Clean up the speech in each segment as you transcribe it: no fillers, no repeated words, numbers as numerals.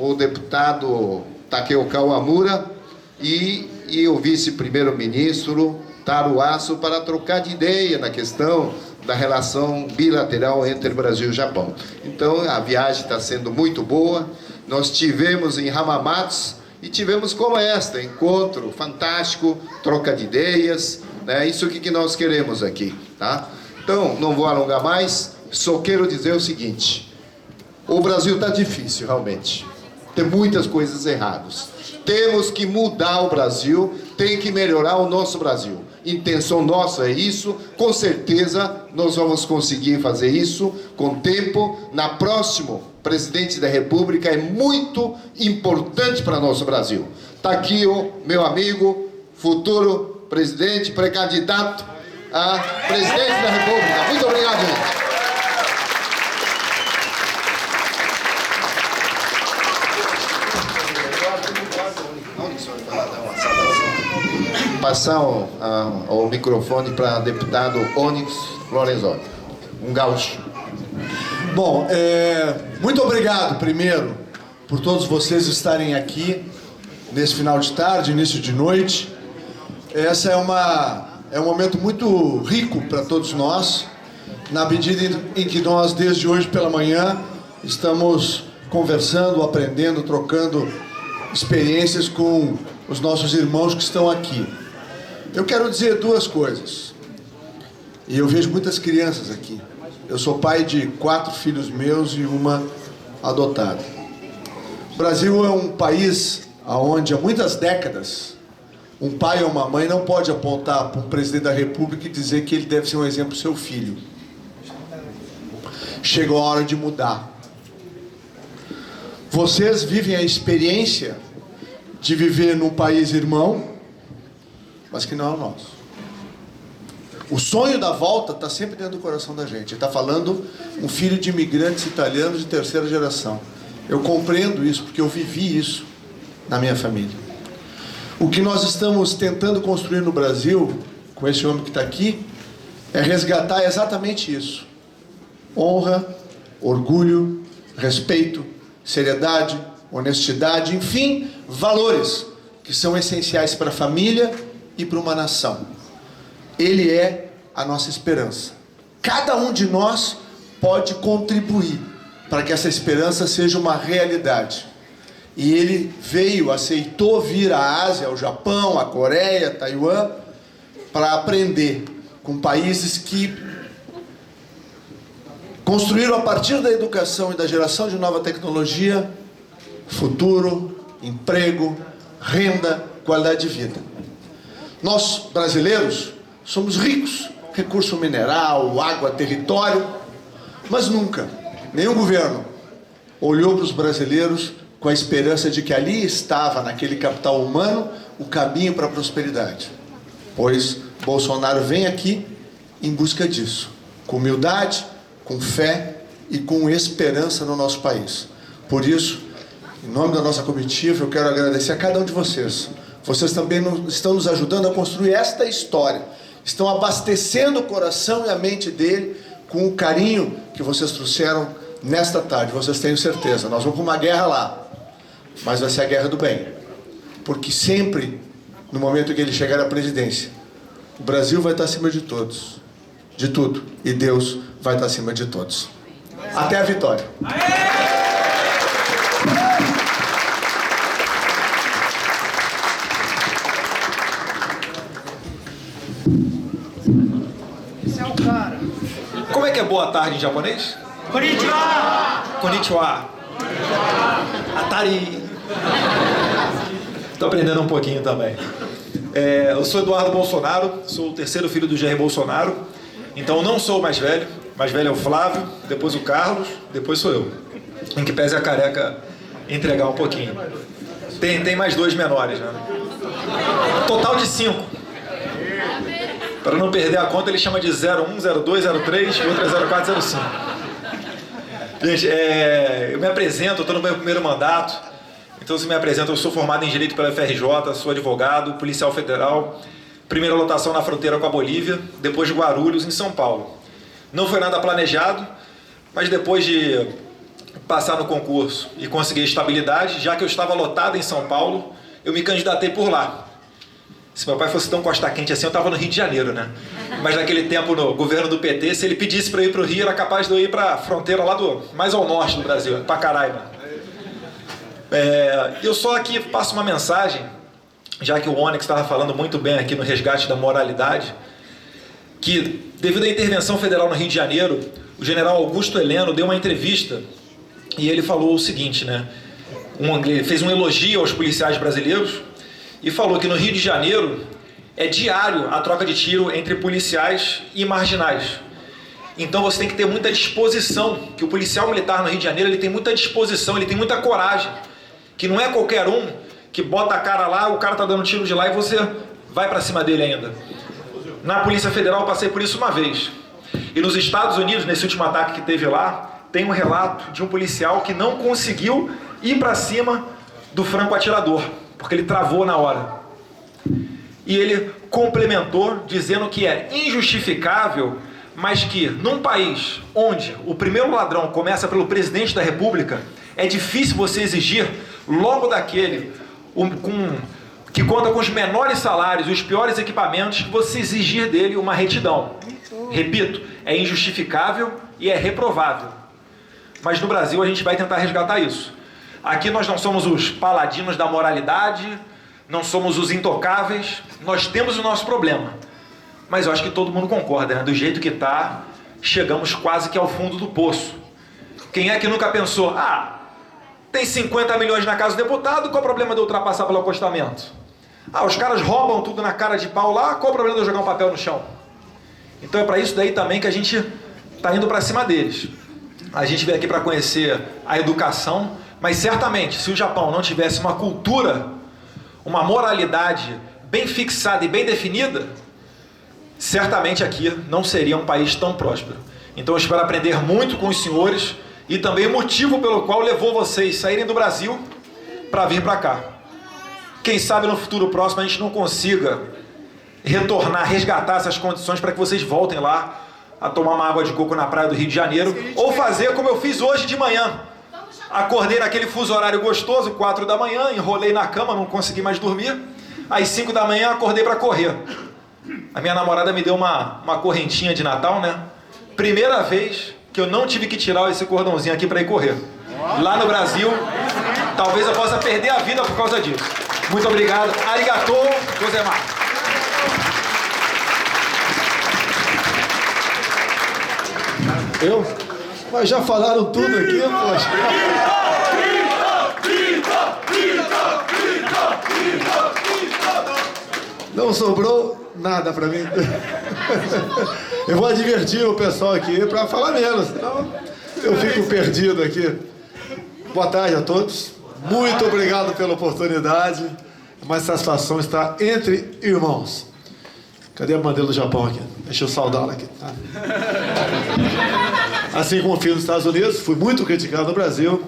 o deputado Takeo Kawamura e o vice-primeiro-ministro Taro Aso para trocar de ideia na questão da relação bilateral entre Brasil e Japão. Então, a viagem está sendo muito boa. Nós tivemos em Hamamatsu e tivemos como esta, encontro fantástico, troca de ideias, né? Isso que nós queremos aqui, tá? Então, não vou alongar mais, só quero dizer o seguinte: o Brasil está difícil, realmente. Tem muitas coisas erradas. Temos que mudar o Brasil, tem que melhorar o nosso Brasil. Intenção nossa é isso, com certeza nós vamos conseguir fazer isso com tempo. Na próxima presidente da República é muito importante para nosso Brasil. Está aqui o meu amigo, futuro presidente, pré-candidato a presidente da República. Muito obrigado, gente. Passar o microfone para deputado Onyx Lorenzoni, um gaúcho. Bom, muito obrigado, primeiro, por todos vocês estarem aqui nesse final de tarde, início de noite. Essa é um momento muito rico para todos nós, na medida em que nós, desde hoje pela manhã, estamos conversando, aprendendo, trocando experiências com os nossos irmãos que estão aqui. Eu quero dizer duas coisas, e eu vejo muitas crianças aqui. Eu sou pai de 4 filhos meus e uma adotada. O Brasil é um país onde há muitas décadas um pai ou uma mãe não pode apontar para um presidente da República e dizer que ele deve ser um exemplo para o seu filho. Chegou a hora de mudar. Vocês vivem a experiência de viver num país irmão, mas que não é o nosso. O sonho da volta está sempre dentro do coração da gente. Está falando um filho de imigrantes italianos de terceira geração. Eu compreendo isso, porque eu vivi isso na minha família. O que nós estamos tentando construir no Brasil, com esse homem que está aqui, é resgatar exatamente isso. Honra, orgulho, respeito, seriedade, honestidade, enfim, valores que são essenciais para a família e para uma nação. Ele é a nossa esperança. Cada um de nós pode contribuir para que essa esperança seja uma realidade. E ele aceitou vir à Ásia, ao Japão, à Coreia, Taiwan, para aprender com países que construíram a partir da educação e da geração de nova tecnologia, futuro, emprego, renda, qualidade de vida. Nós, brasileiros, somos ricos, recurso mineral, água, território, mas nunca, nenhum governo olhou para os brasileiros com a esperança de que ali estava, naquele capital humano, o caminho para a prosperidade. Pois Bolsonaro vem aqui em busca disso, com humildade, com fé e com esperança no nosso país. Por isso, em nome da nossa comitiva, eu quero agradecer a cada um de vocês. Vocês também estão nos ajudando a construir esta história. Estão abastecendo o coração e a mente dele com o carinho que vocês trouxeram nesta tarde. Vocês têm certeza. Nós vamos para uma guerra lá, mas vai ser a guerra do bem. Porque sempre, no momento em que ele chegar à presidência, o Brasil vai estar acima de todos, de tudo. E Deus vai estar acima de todos. Até a vitória. Como é que é boa tarde em japonês? Konnichiwa! Konnichiwa. Atari. Estou aprendendo um pouquinho também. Eu sou Eduardo Bolsonaro, sou o terceiro filho do Jair Bolsonaro. Então não sou o mais velho é o Flávio, depois o Carlos, depois sou eu. Em que pese a careca entregar um pouquinho. Tem mais 2 menores, né? Total de 5. Para não perder a conta, ele chama de 01, 02, 03 e outra é 04, 05. Gente, eu me apresento, eu estou no meu primeiro mandato. Então, se me apresento, eu sou formado em Direito pela FRJ, sou advogado, policial federal. Primeira lotação na fronteira com a Bolívia, depois de Guarulhos, em São Paulo. Não foi nada planejado, mas depois de passar no concurso e conseguir estabilidade, já que eu estava lotado em São Paulo, eu me candidatei por lá. Se meu pai fosse tão costa quente assim, eu estava no Rio de Janeiro, né? Mas naquele tempo, no governo do PT, se ele pedisse para ir para o Rio, era capaz de eu ir para a fronteira lá mais ao norte do Brasil, para Caraíba. Eu só aqui passo uma mensagem, já que o Onyx estava falando muito bem aqui no resgate da moralidade, que devido à intervenção federal no Rio de Janeiro, o general Augusto Heleno deu uma entrevista e ele falou o seguinte, né? Ele fez um elogio aos policiais brasileiros e falou que no Rio de Janeiro é diário a troca de tiro entre policiais e marginais. Então você tem que ter muita disposição, que o policial militar no Rio de Janeiro ele tem muita disposição, ele tem muita coragem, que não é qualquer um que bota a cara lá, o cara tá dando tiro de lá e você vai para cima dele ainda. Na Polícia Federal eu passei por isso uma vez. E nos Estados Unidos, nesse último ataque que teve lá, tem um relato de um policial que não conseguiu ir para cima do franco-atirador, porque ele travou na hora. E ele complementou dizendo que é injustificável, mas que num país onde o primeiro ladrão começa pelo presidente da República, é difícil você exigir logo daquele que conta com os menores salários e os piores equipamentos, você exigir dele uma retidão. Repito, é injustificável e é reprovável. Mas no Brasil a gente vai tentar resgatar isso. Aqui nós não somos os paladinos da moralidade, não somos os intocáveis, nós temos o nosso problema. Mas eu acho que todo mundo concorda, né? Do jeito que está, chegamos quase que ao fundo do poço. Quem é que nunca pensou, tem 50 milhões na casa do deputado, qual o problema de eu ultrapassar pelo acostamento? Os caras roubam tudo na cara de pau lá, qual o problema de eu jogar um papel no chão? Então é para isso daí também que a gente está indo para cima deles. A gente veio aqui para conhecer a educação, mas certamente, se o Japão não tivesse uma cultura, uma moralidade bem fixada e bem definida, certamente aqui não seria um país tão próspero. Então eu espero aprender muito com os senhores e também o motivo pelo qual levou vocês a saírem do Brasil para vir para cá. Quem sabe no futuro próximo a gente não consiga retornar, resgatar essas condições para que vocês voltem lá a tomar uma água de coco na praia do Rio de Janeiro, ou fazer como eu fiz hoje de manhã. Acordei naquele fuso horário gostoso, 4 da manhã, enrolei na cama, não consegui mais dormir. Às 5 da manhã acordei para correr. A minha namorada me deu uma correntinha de Natal, né? Primeira vez que eu não tive que tirar esse cordãozinho aqui para ir correr. Lá no Brasil, talvez eu possa perder a vida por causa disso. Muito obrigado. Arigatou gozaimasu. Mas já falaram tudo aqui, poxa. Não sobrou nada para mim. Eu vou advertir o pessoal aqui para falar menos, senão eu fico perdido aqui. Boa tarde a todos. Muito obrigado pela oportunidade. É uma satisfação estar entre irmãos. Cadê a bandeira do Japão aqui? Deixa eu saudá-la aqui. Tá? Assim como fiz nos Estados Unidos, fui muito criticado no Brasil.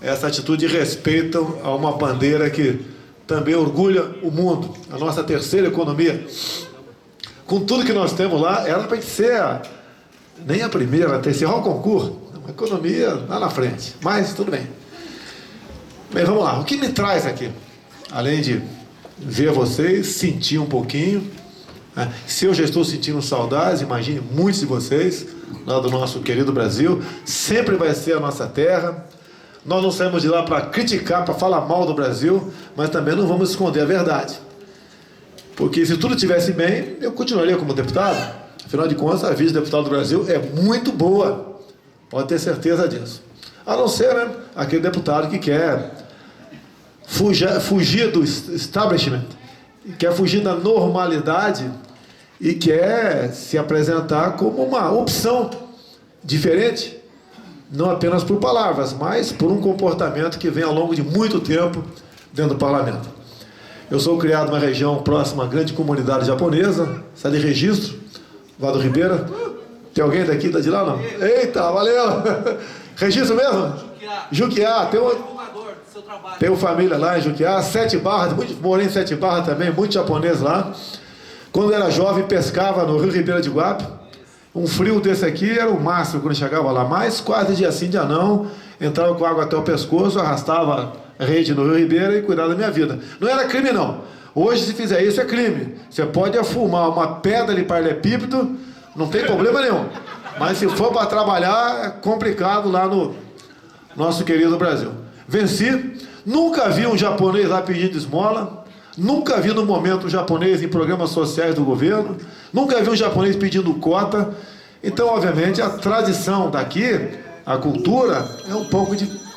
Essa atitude de respeito a uma bandeira que também orgulha o mundo. A nossa terceira economia. Com tudo que nós temos lá, ela tem que ser nem a primeira, tem que ser o concurso. Uma economia lá na frente. Mas tudo bem. Bem, vamos lá. O que me traz aqui? Além de ver vocês, sentir um pouquinho. Se eu já estou sentindo saudades, imagine muitos de vocês, lá do nosso querido Brasil. Sempre vai ser a nossa terra. Nós não saímos de lá para criticar, para falar mal do Brasil, mas também não vamos esconder a verdade. Porque se tudo estivesse bem, eu continuaria como deputado. Afinal de contas, a vice-deputada do Brasil é muito boa. Pode ter certeza disso. A não ser, né, aquele deputado que quer fugir do establishment, quer fugir da normalidade e quer se apresentar como uma opção diferente, não apenas por palavras, mas por um comportamento que vem ao longo de muito tempo dentro do parlamento. Eu sou criado numa região próxima à grande comunidade japonesa, sai de Registro, Vado Ribeira. Tem alguém daqui, tá de lá não? Eita, valeu! Registro mesmo? Juquiá. Tenho família lá em Juquiá, 7 Barras, morei em 7 Barras também, muito japonês lá. Quando era jovem, pescava no Rio Ribeira de Guape. Um frio desse aqui era o máximo quando chegava lá, mas quase dia sim, dia não, entrava com água até o pescoço, arrastava a rede no Rio Ribeira e cuidava da minha vida. Não era crime, não. Hoje, se fizer isso, é crime. Você pode afumar uma pedra de paralelepípedo, não tem problema nenhum. Mas se for para trabalhar, é complicado lá no nosso querido Brasil. Venci. Nunca vi um japonês lá pedindo esmola. Nunca vi no momento um japonês em programas sociais do governo. Nunca vi um japonês pedindo cota. Então, obviamente, a tradição daqui, a cultura, é um pouco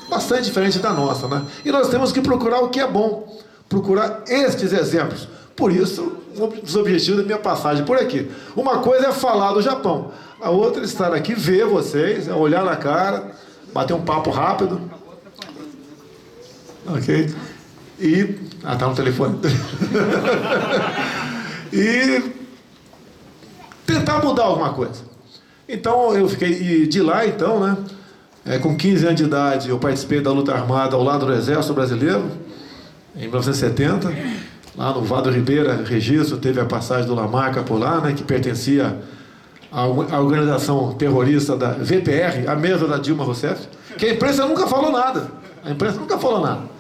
bastante diferente da nossa, né? E nós temos que procurar o que é bom. Procurar estes exemplos. Por isso, um dos objetivos da minha passagem por aqui. Uma coisa é falar do Japão. A outra é estar aqui, ver vocês, é olhar na cara, bater um papo rápido. Ok? E... tá no telefone. E tentar mudar alguma coisa. Então, eu fiquei... E de lá, então, né? Com 15 anos de idade, eu participei da luta armada ao lado do Exército Brasileiro, em 1970. Lá no Vado Ribeira, Registro, teve a passagem do Lamarca por lá, né? Que pertencia à organização terrorista da VPR, a mesa da Dilma Rousseff, que a imprensa nunca falou nada. A imprensa nunca falou nada.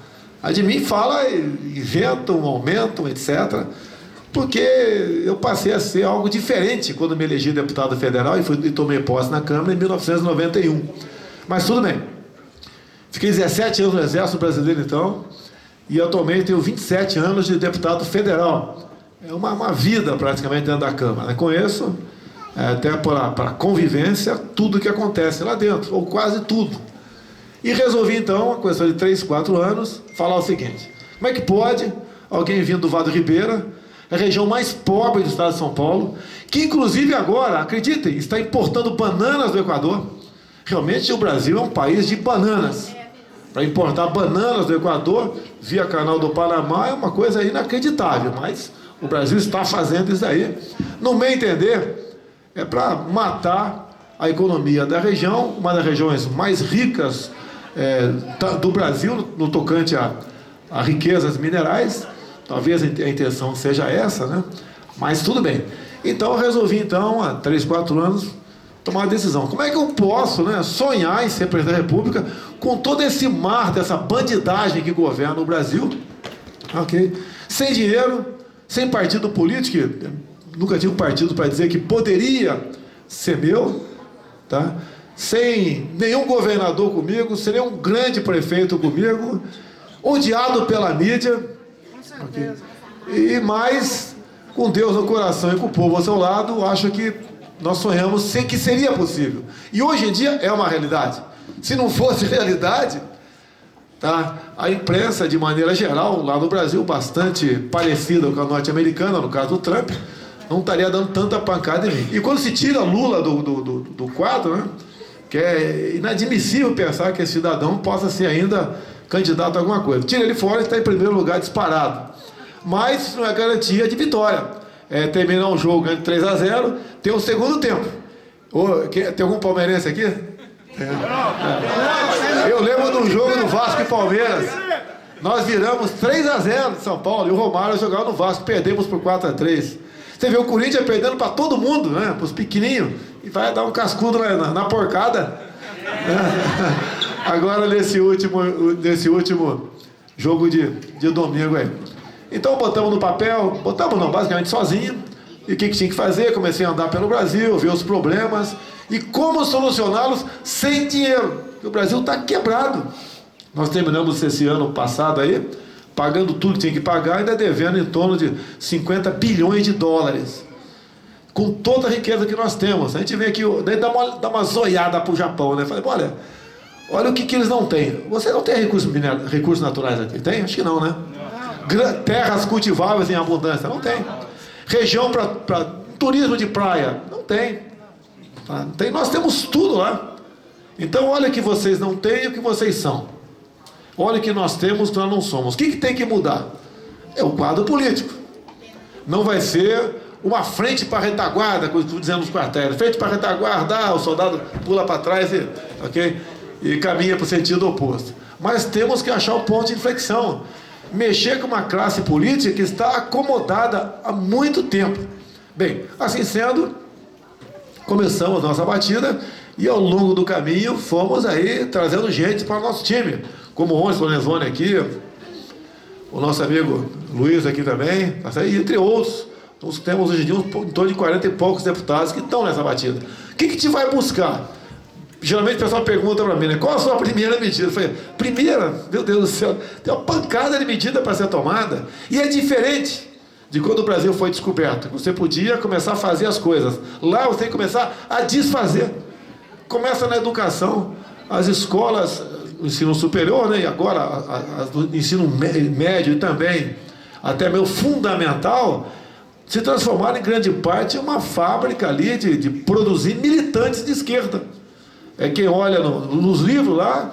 A de mim fala, inventam, aumentam, etc. Porque eu passei a ser algo diferente quando me elegi deputado federal e tomei posse na Câmara em 1991. Mas tudo bem. Fiquei 17 anos no Exército Brasileiro, então, e atualmente tenho 27 anos de deputado federal. É uma vida, praticamente, dentro da Câmara. Eu conheço, até para convivência, tudo que acontece lá dentro, ou quase tudo. E resolvi, então, uma questão de 3, 4 anos, falar o seguinte: como é que pode alguém vindo do Vado Ribeira, a região mais pobre do estado de São Paulo, que inclusive agora, acreditem, está importando bananas do Equador. Realmente o Brasil é um país de bananas. Para importar bananas do Equador via Canal do Panamá é uma coisa inacreditável, mas o Brasil está fazendo isso aí. No meu entender, é para matar a economia da região, uma das regiões mais ricas do Brasil, no tocante a riquezas minerais. Talvez a intenção seja essa, né? Mas tudo bem. Então eu resolvi, então, há 3, 4 anos, tomar uma decisão. Como é que eu posso, né, sonhar em ser presidente da República com todo esse mar dessa bandidagem que governa o Brasil? Ok? Sem dinheiro, sem partido político, nunca tive um partido para dizer que poderia ser meu, tá? Sem nenhum governador comigo, sem nenhum grande prefeito comigo, odiado pela mídia, okay? E mais, com Deus no coração e com o povo ao seu lado, acho que nós sonhamos sem que seria possível. E hoje em dia é uma realidade. Se não fosse realidade, tá? A imprensa, de maneira geral, lá no Brasil, bastante parecida com a norte-americana, no caso do Trump, não estaria dando tanta pancada em mim. E quando se tira Lula do quadro, né, que é inadmissível pensar que esse cidadão possa ser ainda candidato a alguma coisa. Tira ele fora e está em primeiro lugar disparado. Mas isso não é garantia de vitória. Terminar um jogo ganhando 3-0, tem um segundo tempo. Tem algum palmeirense aqui? Eu lembro de um jogo do Vasco e Palmeiras. Nós viramos 3-0 de São Paulo e o Romário jogava no Vasco. Perdemos por 4-3. Você vê o Corinthians perdendo para todo mundo, né? Para os pequenininhos. E vai dar um cascudo na porcada. Agora nesse último jogo de domingo aí. Então botamos no papel, basicamente sozinho. E o que tinha que fazer? Comecei a andar pelo Brasil, ver os problemas e como solucioná-los sem dinheiro. Porque o Brasil está quebrado. Nós terminamos esse ano passado aí, pagando tudo que tinha que pagar, ainda devendo em torno de 50 bilhões de dólares. Com toda a riqueza que nós temos. A gente vem aqui, daí dá uma zoiada para o Japão, né? Falei, olha o que eles não têm. Você não tem recursos naturais aqui? Tem? Acho que não, né? Terras cultiváveis em abundância? Não tem. Região para turismo de praia? Não tem. Não tem. Nós temos tudo lá. Então olha o que vocês não têm e o que vocês são. Olha o que nós temos e o que nós não somos. O que tem que mudar? É o quadro político. Não vai ser uma frente para retaguarda, como dizendo nos quartéis. Frente para retaguarda, o soldado pula para trás e caminha para o sentido oposto. Mas temos que achar o ponto de inflexão. Mexer com uma classe política que está acomodada há muito tempo. Bem, assim sendo, começamos nossa batida E ao longo do caminho fomos aí trazendo gente para o nosso time, como o Rony Lorenzoni aqui, o nosso amigo Luiz aqui também, entre outros. Nós temos hoje em dia em torno de 40 e poucos deputados que estão nessa batida. O que a gente vai buscar? Geralmente o pessoal pergunta para mim, né, qual a sua primeira medida? Eu falei, primeira, meu Deus do céu, tem uma pancada de medida para ser tomada. E é diferente de quando o Brasil foi descoberto. Você podia começar a fazer as coisas. Lá você tem que começar a desfazer. Começa na educação, as escolas, o ensino superior, né, e agora o ensino médio também, até meio fundamental, se transformaram em grande parte em uma fábrica ali de produzir militantes de esquerda. Quem olha nos livros lá,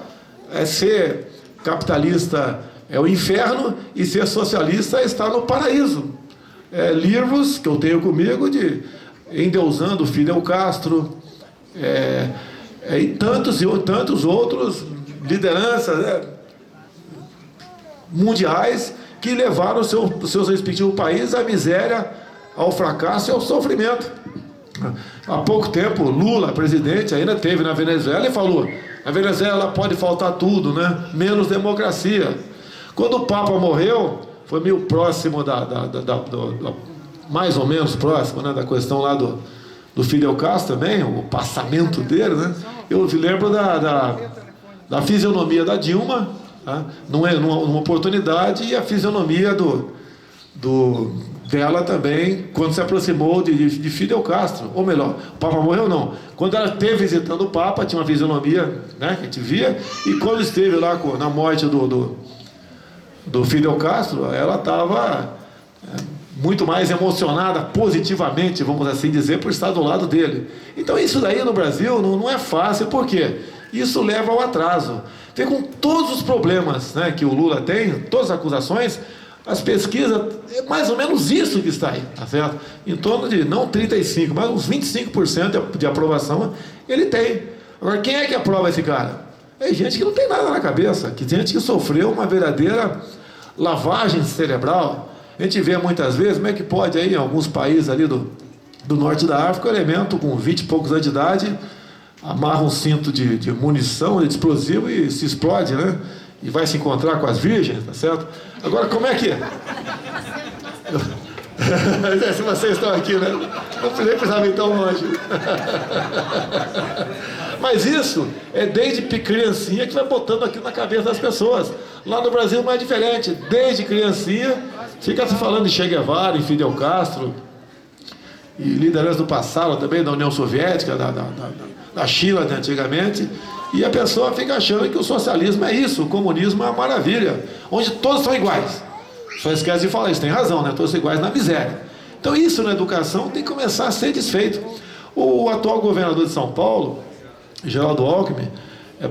ser capitalista é o inferno e ser socialista está no paraíso. Livros que eu tenho comigo de endeusando Fidel Castro, e tantos outros lideranças mundiais que levaram os seus respectivos países à miséria, ao fracasso e ao sofrimento. Há pouco tempo, Lula, presidente, ainda esteve na Venezuela e falou: a Venezuela pode faltar tudo, né? Menos democracia. Quando o Papa morreu, foi meio próximo mais ou menos próximo, né, da questão lá do Fidel Castro também, o passamento dele, né? Eu lembro da fisionomia da Dilma, tá? Numa oportunidade, e a fisionomia dela também, quando se aproximou de Fidel Castro. Ou melhor, o Papa morreu não. Quando ela esteve visitando o Papa, tinha uma fisionomia, né, que a gente via, e quando esteve lá na morte do Fidel Castro, ela estava muito mais emocionada positivamente, vamos assim dizer, por estar do lado dele. Então isso daí no Brasil não é fácil, por quê? Isso leva ao atraso. Vê, com todos os problemas, né, que o Lula tem, todas as acusações, as pesquisas, é mais ou menos isso que está aí, tá certo? Em torno de, não 35%, mas uns 25% de aprovação ele tem. Agora, quem é que aprova esse cara? É gente que não tem nada na cabeça, gente que sofreu uma verdadeira lavagem cerebral. A gente vê muitas vezes como é que pode aí, em alguns países ali do norte da África, o elemento com 20 e poucos anos de idade amarra um cinto de munição, de explosivo e se explode, né? E vai se encontrar com as virgens, tá certo? Agora, como é que é? Se vocês estão aqui, né? Não precisava ir tão longe. Mas isso é desde criancinha que vai botando aqui na cabeça das pessoas. Lá no Brasil não é diferente. Desde criancinha, fica se falando de Che Guevara, em Fidel Castro, e lideranças do passado também, da União Soviética, da China, né, antigamente. E a pessoa fica achando que o socialismo é isso, o comunismo é uma maravilha, onde todos são iguais. Só esquece de falar isso, tem razão, né? Todos são iguais na miséria. Então isso na educação tem que começar a ser desfeito. O atual governador de São Paulo, Geraldo Alckmin,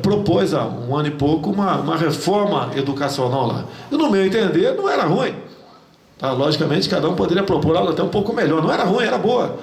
propôs há um ano e pouco uma reforma educacional lá. E no meu entender não era ruim. Tá? Logicamente cada um poderia propor algo até um pouco melhor. Não era ruim, era boa.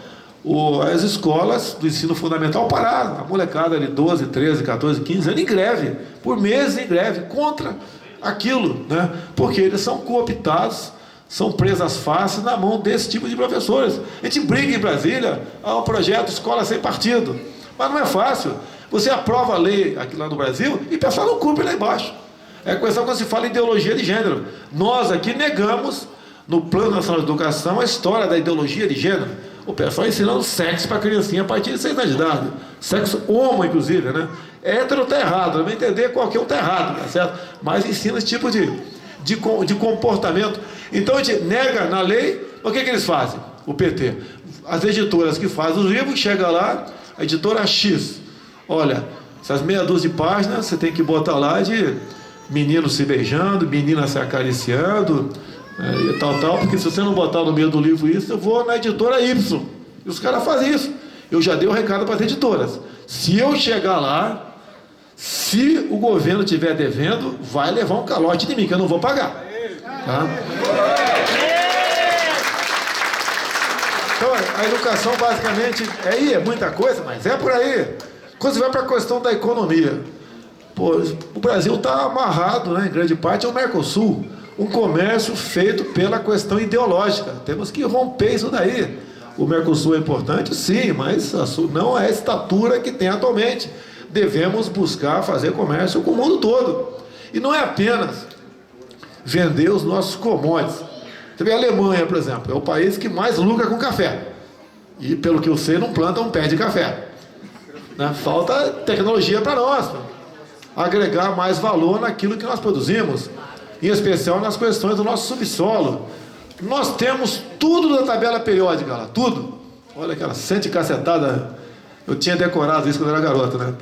As escolas do ensino fundamental pararam. A molecada de 12, 13, 14, 15 anos em greve, por meses em greve, contra aquilo, né? Porque eles são cooptados, são presas fáceis na mão desse tipo de professores. A gente briga em Brasília ao projeto Escola Sem Partido, mas não é fácil. Você aprova a lei aqui lá no Brasil e o pessoal não cumpre lá embaixo. É questão quando se fala em ideologia de gênero. Nós aqui negamos, no Plano Nacional de Educação, a história da ideologia de gênero. O pessoal ensinando sexo para criancinha a partir de 6 anos de idade. Sexo homo, inclusive, né? Hétero está errado, não vai entender qualquer um está errado, tá certo? Mas ensina esse tipo de comportamento. Então a gente nega na lei, o que eles fazem? O PT. As editoras que fazem os livros, chega lá, a editora X. Olha, essas meia dúzia de páginas, você tem que botar lá de menino se beijando, menina se acariciando, e tal, porque se você não botar no meio do livro isso, eu vou na editora Y. E os caras fazem isso. Eu já dei o recado para as editoras. Se eu chegar lá, se o governo estiver devendo, vai levar um calote de mim, que eu não vou pagar. Tá? Então, a educação basicamente é muita coisa, mas é por aí. Quando você vai para a questão da economia, o Brasil está amarrado, né, em grande parte, ao Mercosul. Um comércio feito pela questão ideológica. Temos que romper isso daí. O Mercosul é importante? Sim, mas não é a estatura que tem atualmente. Devemos buscar fazer comércio com o mundo todo. E não é apenas vender os nossos commodities. Você vê a Alemanha, por exemplo, é o país que mais lucra com café. E, pelo que eu sei, não planta um pé de café. Né? Falta tecnologia para nós, agregar mais valor naquilo que nós produzimos, em especial nas questões do nosso subsolo. Nós temos tudo da tabela periódica lá, tudo. Olha aquela 100 cacetada, eu tinha decorado isso quando eu era garoto, né?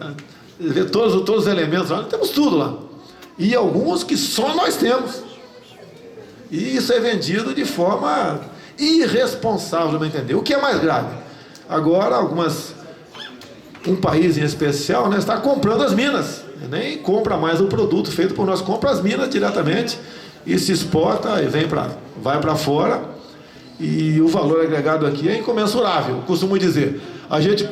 Vê todos os elementos lá, temos tudo lá. E alguns que só nós temos. E isso é vendido de forma irresponsável, não entender. O que é mais grave? Agora, um país em especial, né, está comprando as minas. Nem compra mais o produto feito por nós, compra as minas diretamente e se exporta e vai para fora. E o valor agregado aqui é incomensurável. Eu costumo dizer, a gente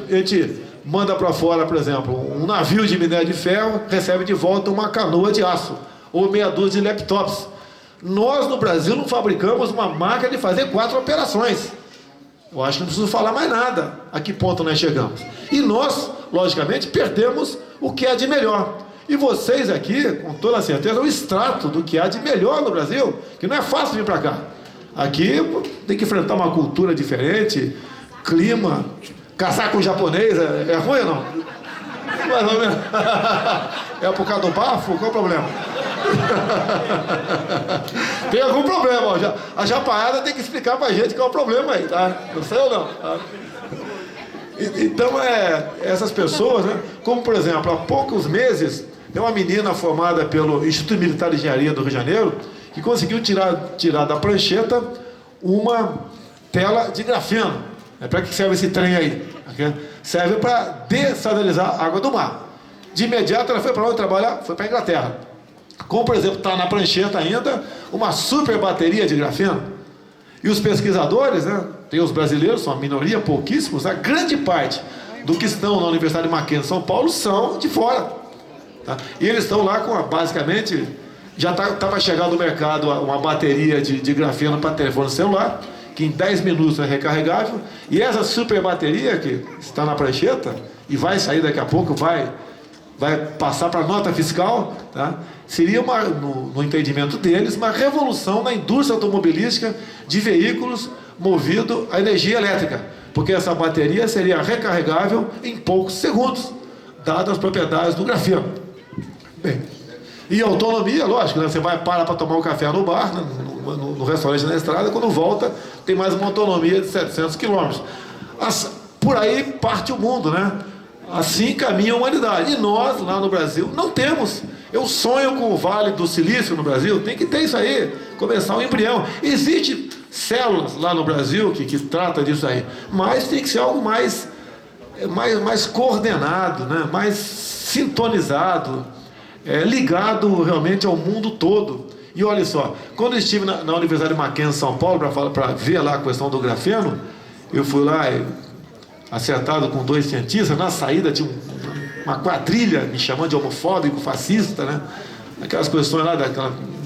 manda para fora, por exemplo, um navio de minério de ferro, recebe de volta uma canoa de aço ou meia dúzia de laptops. Nós, no Brasil, não fabricamos uma máquina de fazer 4 operações. Eu acho que não preciso falar mais nada a que ponto nós chegamos. E nós, logicamente, perdemos o que há de melhor. E vocês aqui, com toda certeza, o extrato do que há de melhor no Brasil, que não é fácil vir para cá. Aqui tem que enfrentar uma cultura diferente, clima, casar com japonês, é ruim ou não? Mais ou menos. É por causa do bafo? Qual o problema? Tem algum problema, ó. A japaiada tem que explicar pra gente qual é o problema aí, tá? Não sei ou não, tá? Então, essas pessoas, né? Como, por exemplo, há poucos meses, tem uma menina formada pelo Instituto Militar de Engenharia do Rio de Janeiro, que conseguiu tirar da prancheta uma tela de grafeno. Para que serve esse trem aí? Serve para dessalinizar a água do mar. De imediato, ela foi para onde trabalhar? Foi para a Inglaterra. Como, por exemplo, está na prancheta ainda uma super bateria de grafeno. E os pesquisadores, né, tem os brasileiros, são a minoria, pouquíssimos, a grande parte do que estão na Universidade de Mackenzie, São Paulo, são de fora. Tá? E eles estão lá com, basicamente, já estava chegando no mercado uma bateria de grafeno para telefone celular, que em 10 minutos é recarregável, e essa super bateria que está na prancheta, e vai sair daqui a pouco, vai passar para nota fiscal, tá? Seria, no entendimento deles, uma revolução na indústria automobilística de veículos movidos a energia elétrica, porque essa bateria seria recarregável em poucos segundos, dadas as propriedades do grafeno. Bem, e autonomia, lógico, né? Você para tomar um café no bar, no restaurante na estrada, quando volta tem mais uma autonomia de 700 quilômetros. Por aí parte o mundo, né? Assim caminha a humanidade. E nós, lá no Brasil, não temos. Eu sonho com o Vale do Silício no Brasil, tem que ter isso aí, começar um embrião. Existem células lá no Brasil que trata disso aí, mas tem que ser algo mais coordenado, né? Mais sintonizado, ligado realmente ao mundo todo. E olha só, quando eu estive na Universidade de Mackenzie, São Paulo, para ver lá a questão do grafeno, eu fui lá acertado com 2 cientistas, na saída tinha uma quadrilha me chamando de homofóbico, fascista, né? Aquelas questões lá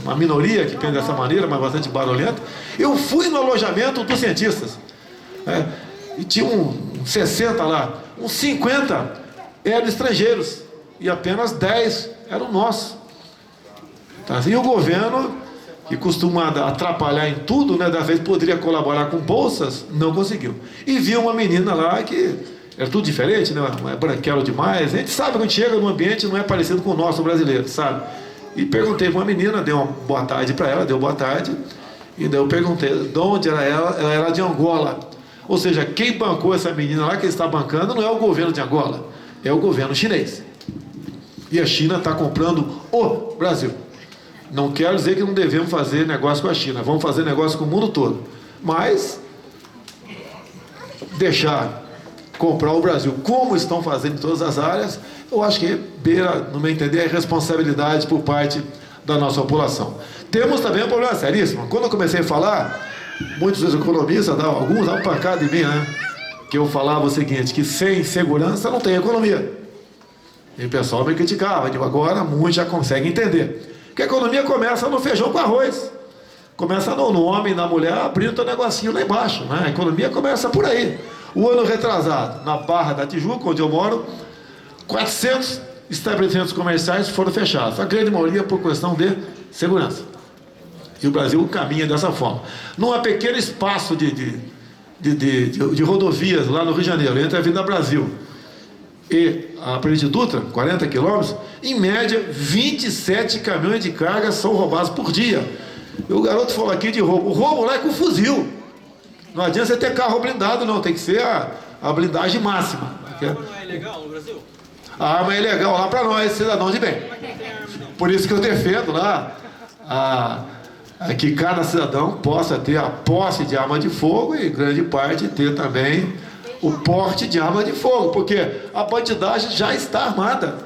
uma minoria que pensa dessa maneira, mas bastante barulhenta. Eu fui no alojamento dos cientistas, né? E tinha uns 60 lá, uns 50 eram estrangeiros e apenas 10 eram nossos. Tá? E o governo, que costuma atrapalhar em tudo, né, da vez poderia colaborar com bolsas, não conseguiu. E viu uma menina lá que era tudo diferente, né, é branquelo demais. A gente sabe que quando chega no ambiente não é parecido com o nosso brasileiro, sabe? E perguntei para uma menina, dei uma boa tarde para ela, deu boa tarde, e daí eu perguntei de onde era ela. Ela era de Angola. Ou seja, quem bancou essa menina lá, quem está bancando, não é o governo de Angola, é o governo chinês. E a China está comprando o Brasil. Não quero dizer que não devemos fazer negócio com a China, vamos fazer negócio com o mundo todo. Mas deixar comprar o Brasil como estão fazendo em todas as áreas, eu acho que beira, no meu entender, a responsabilidade por parte da nossa população. Temos também um problema seríssimo. Quando eu comecei a falar, muitos dos economistas, alguns davam pancada em mim, né? Que eu falava o seguinte, que sem segurança não tem economia. E o pessoal me criticava, agora muitos já conseguem entender. Porque a economia começa no feijão com arroz. Começa no homem, na mulher, abrindo o negocinho lá embaixo, né? A economia começa por aí. O ano retrasado, na Barra da Tijuca, onde eu moro, 400 estabelecimentos comerciais foram fechados. A grande maioria por questão de segurança. E o Brasil caminha dessa forma. Num pequeno espaço de rodovias lá no Rio de Janeiro, entre a Avenida Brasil e a Presidente Dutra, 40 quilômetros, em média, 27 caminhões de carga são roubados por dia. E o garoto falou aqui de roubo. O roubo lá é com fuzil. Não adianta você ter carro blindado, não. Tem que ser a blindagem máxima. A arma não é ilegal no Brasil? A arma é ilegal lá para nós, cidadãos de bem. Por isso que eu defendo lá que cada cidadão possa ter a posse de arma de fogo e grande parte ter também o porte de arma de fogo, porque a bandidagem já está armada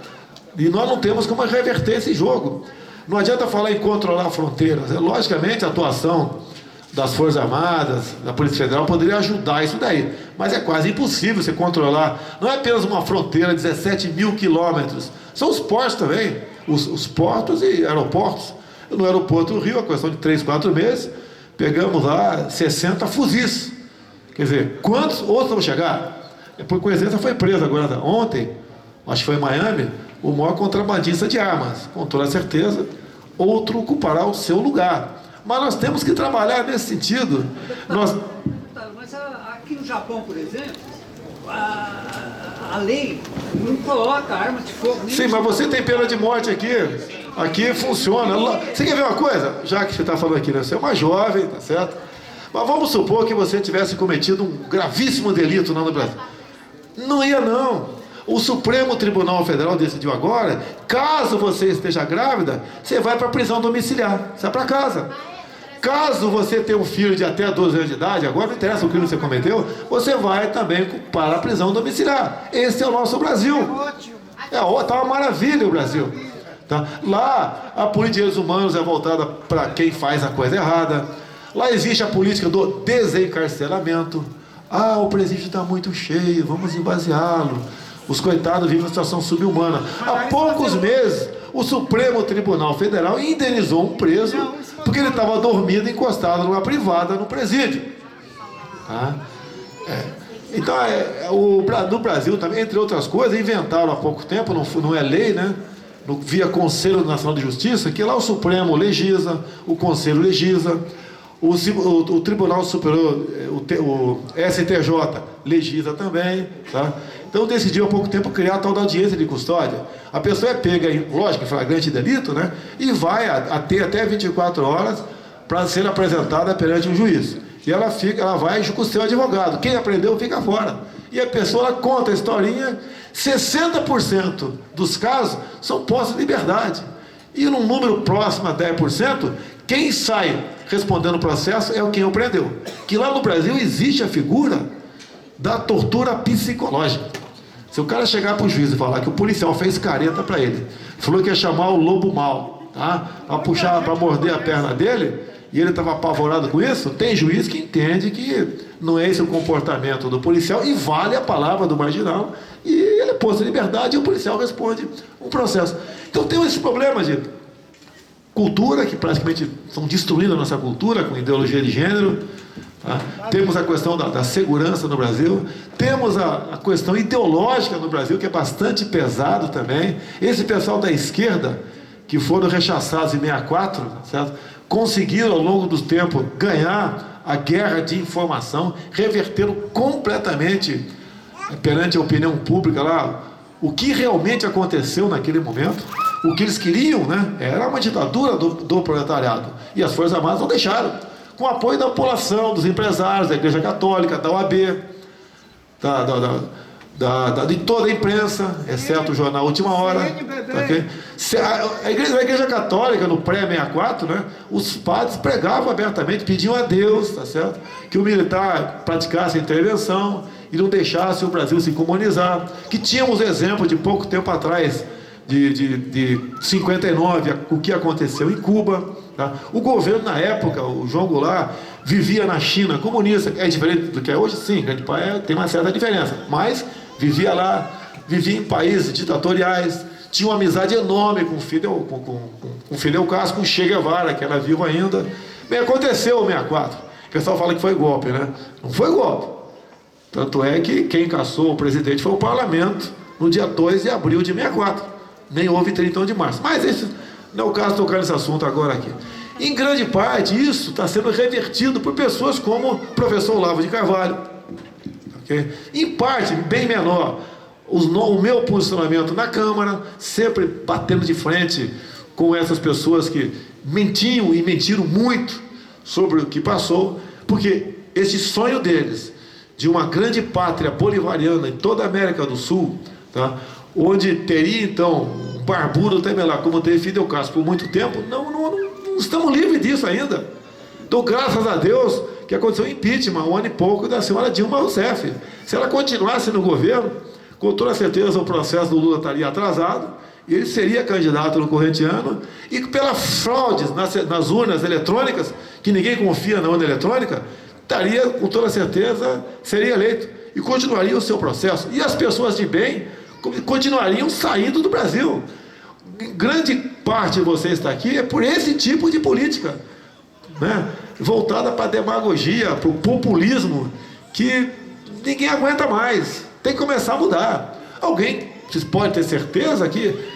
e nós não temos como reverter esse jogo. Não adianta falar em controlar fronteiras. Logicamente, a atuação das Forças Armadas, da Polícia Federal, poderia ajudar isso daí. Mas é quase impossível você controlar. Não é apenas uma fronteira, 17 mil quilômetros. São os portos também. Os portos e aeroportos. No aeroporto do Rio, a questão de 3, 4 meses, pegamos lá 60 fuzis. Quer dizer, quantos outros vão chegar? Por coincidência foi preso agora, ontem, acho que foi em Miami, o maior contrabandista de armas. Com toda certeza, outro ocupará o seu lugar. Mas nós temos que trabalhar nesse sentido. Mas aqui no Japão, por exemplo, a lei não coloca arma de fogo. Sim, mas você tem pena de morte aqui. Aqui funciona. Você quer ver uma coisa? Já que você está falando aqui, né? Você é uma jovem, tá certo? Mas vamos supor que você tivesse cometido um gravíssimo delito lá no Brasil. Não ia, não. O Supremo Tribunal Federal decidiu agora, caso você esteja grávida, você vai para a prisão domiciliar. Você vai para casa. Caso você tenha um filho de até 12 anos de idade, agora não interessa o crime que você cometeu, você vai também para a prisão domiciliar. Esse é o nosso Brasil. Tá uma maravilha o Brasil. Tá? Lá, a política de direitos humanos é voltada para quem faz a coisa errada. Lá existe a política do desencarceramento. O presídio está muito cheio, vamos esvaziá-lo. Os coitados vivem uma situação subhumana. Há poucos meses, o Supremo Tribunal Federal indenizou um preso porque ele estava dormindo encostado numa privada no presídio. Tá? Então, no Brasil também, entre outras coisas, inventaram há pouco tempo, não é lei, né? Via Conselho Nacional de Justiça, que lá o Supremo legisla, o Conselho legisla, o Tribunal Superior, o STJ legisla também, tá? Então decidiu há pouco tempo criar a tal da audiência de custódia. A pessoa é pega, lógico, em flagrante delito, né? E vai ter até 24 horas para ser apresentada perante um juiz. E ela vai com o seu advogado. Quem aprendeu fica fora. E a pessoa conta a historinha. 60% dos casos são postos de liberdade. E num número próximo a 10%, quem sai respondendo o processo é quem o prendeu. Que lá no Brasil existe a figura da tortura psicológica. Se o cara chegar para o juiz e falar que o policial fez careta para ele, falou que ia chamar o lobo mau, tá? Para morder a perna dele, e ele estava apavorado com isso, tem juiz que entende que não é esse o comportamento do policial e vale a palavra do marginal, e ele é posto em liberdade e o policial responde um processo. Então tem esse problema de cultura, que praticamente estão destruindo a nossa cultura com ideologia de gênero. Tá? Temos a questão da segurança no Brasil, temos a questão ideológica no Brasil, que é bastante pesado também. Esse pessoal da esquerda, que foram rechaçados em 64, certo? Conseguiram ao longo do tempo ganhar a guerra de informação, reverteram completamente perante a opinião pública lá o que realmente aconteceu naquele momento. O que eles queriam, né, era uma ditadura do proletariado, e as Forças Armadas não deixaram, com apoio da população, dos empresários, da Igreja Católica, da OAB, de toda a imprensa, exceto o jornal Última Hora. Okay? A Igreja Católica, no pré-64, né, os padres pregavam abertamente, pediam a Deus, tá certo? Que o militar praticasse a intervenção e não deixasse o Brasil se comunizar. Que tínhamos exemplo de pouco tempo atrás, de 59, o que aconteceu em Cuba. Tá? O governo, na época, o João Goulart, vivia na China comunista. É diferente do que é hoje? Sim, tem uma certa diferença. Mas vivia lá, vivia em países ditatoriais, tinha uma amizade enorme com Fidel Castro, com Che Guevara, que era vivo ainda. Bem, aconteceu o 64. O pessoal fala que foi golpe, né? Não foi golpe. Tanto é que quem caçou o presidente foi o parlamento no dia 2 de abril de 64. Nem houve 31 de março. Mas esse não é o caso de tocar nesse assunto agora aqui. Em grande parte, isso está sendo revertido por pessoas como o professor Olavo de Carvalho. Okay? Em parte, bem menor, o meu posicionamento na Câmara, sempre batendo de frente com essas pessoas que mentiam e mentiram muito sobre o que passou, porque esse sonho deles, de uma grande pátria bolivariana em toda a América do Sul, tá? Onde teria então um barbudo temelar, como teve Fidel Castro por muito tempo, não estamos livres disso ainda. Então, graças a Deus, que aconteceu o impeachment, 1 ano e pouco, da senhora Dilma Rousseff. Se ela continuasse no governo, com toda certeza o processo do Lula estaria atrasado, e ele seria candidato no corrente ano, e pelas fraudes nas urnas eletrônicas, que ninguém confia na urna eletrônica, estaria, com toda certeza, seria eleito, e continuaria o seu processo. E as pessoas de bem continuariam saindo do Brasil. Grande parte de você está aqui é por esse tipo de política, né? Voltada para a demagogia, para o populismo, que ninguém aguenta mais. Tem que começar a mudar. Vocês podem ter certeza que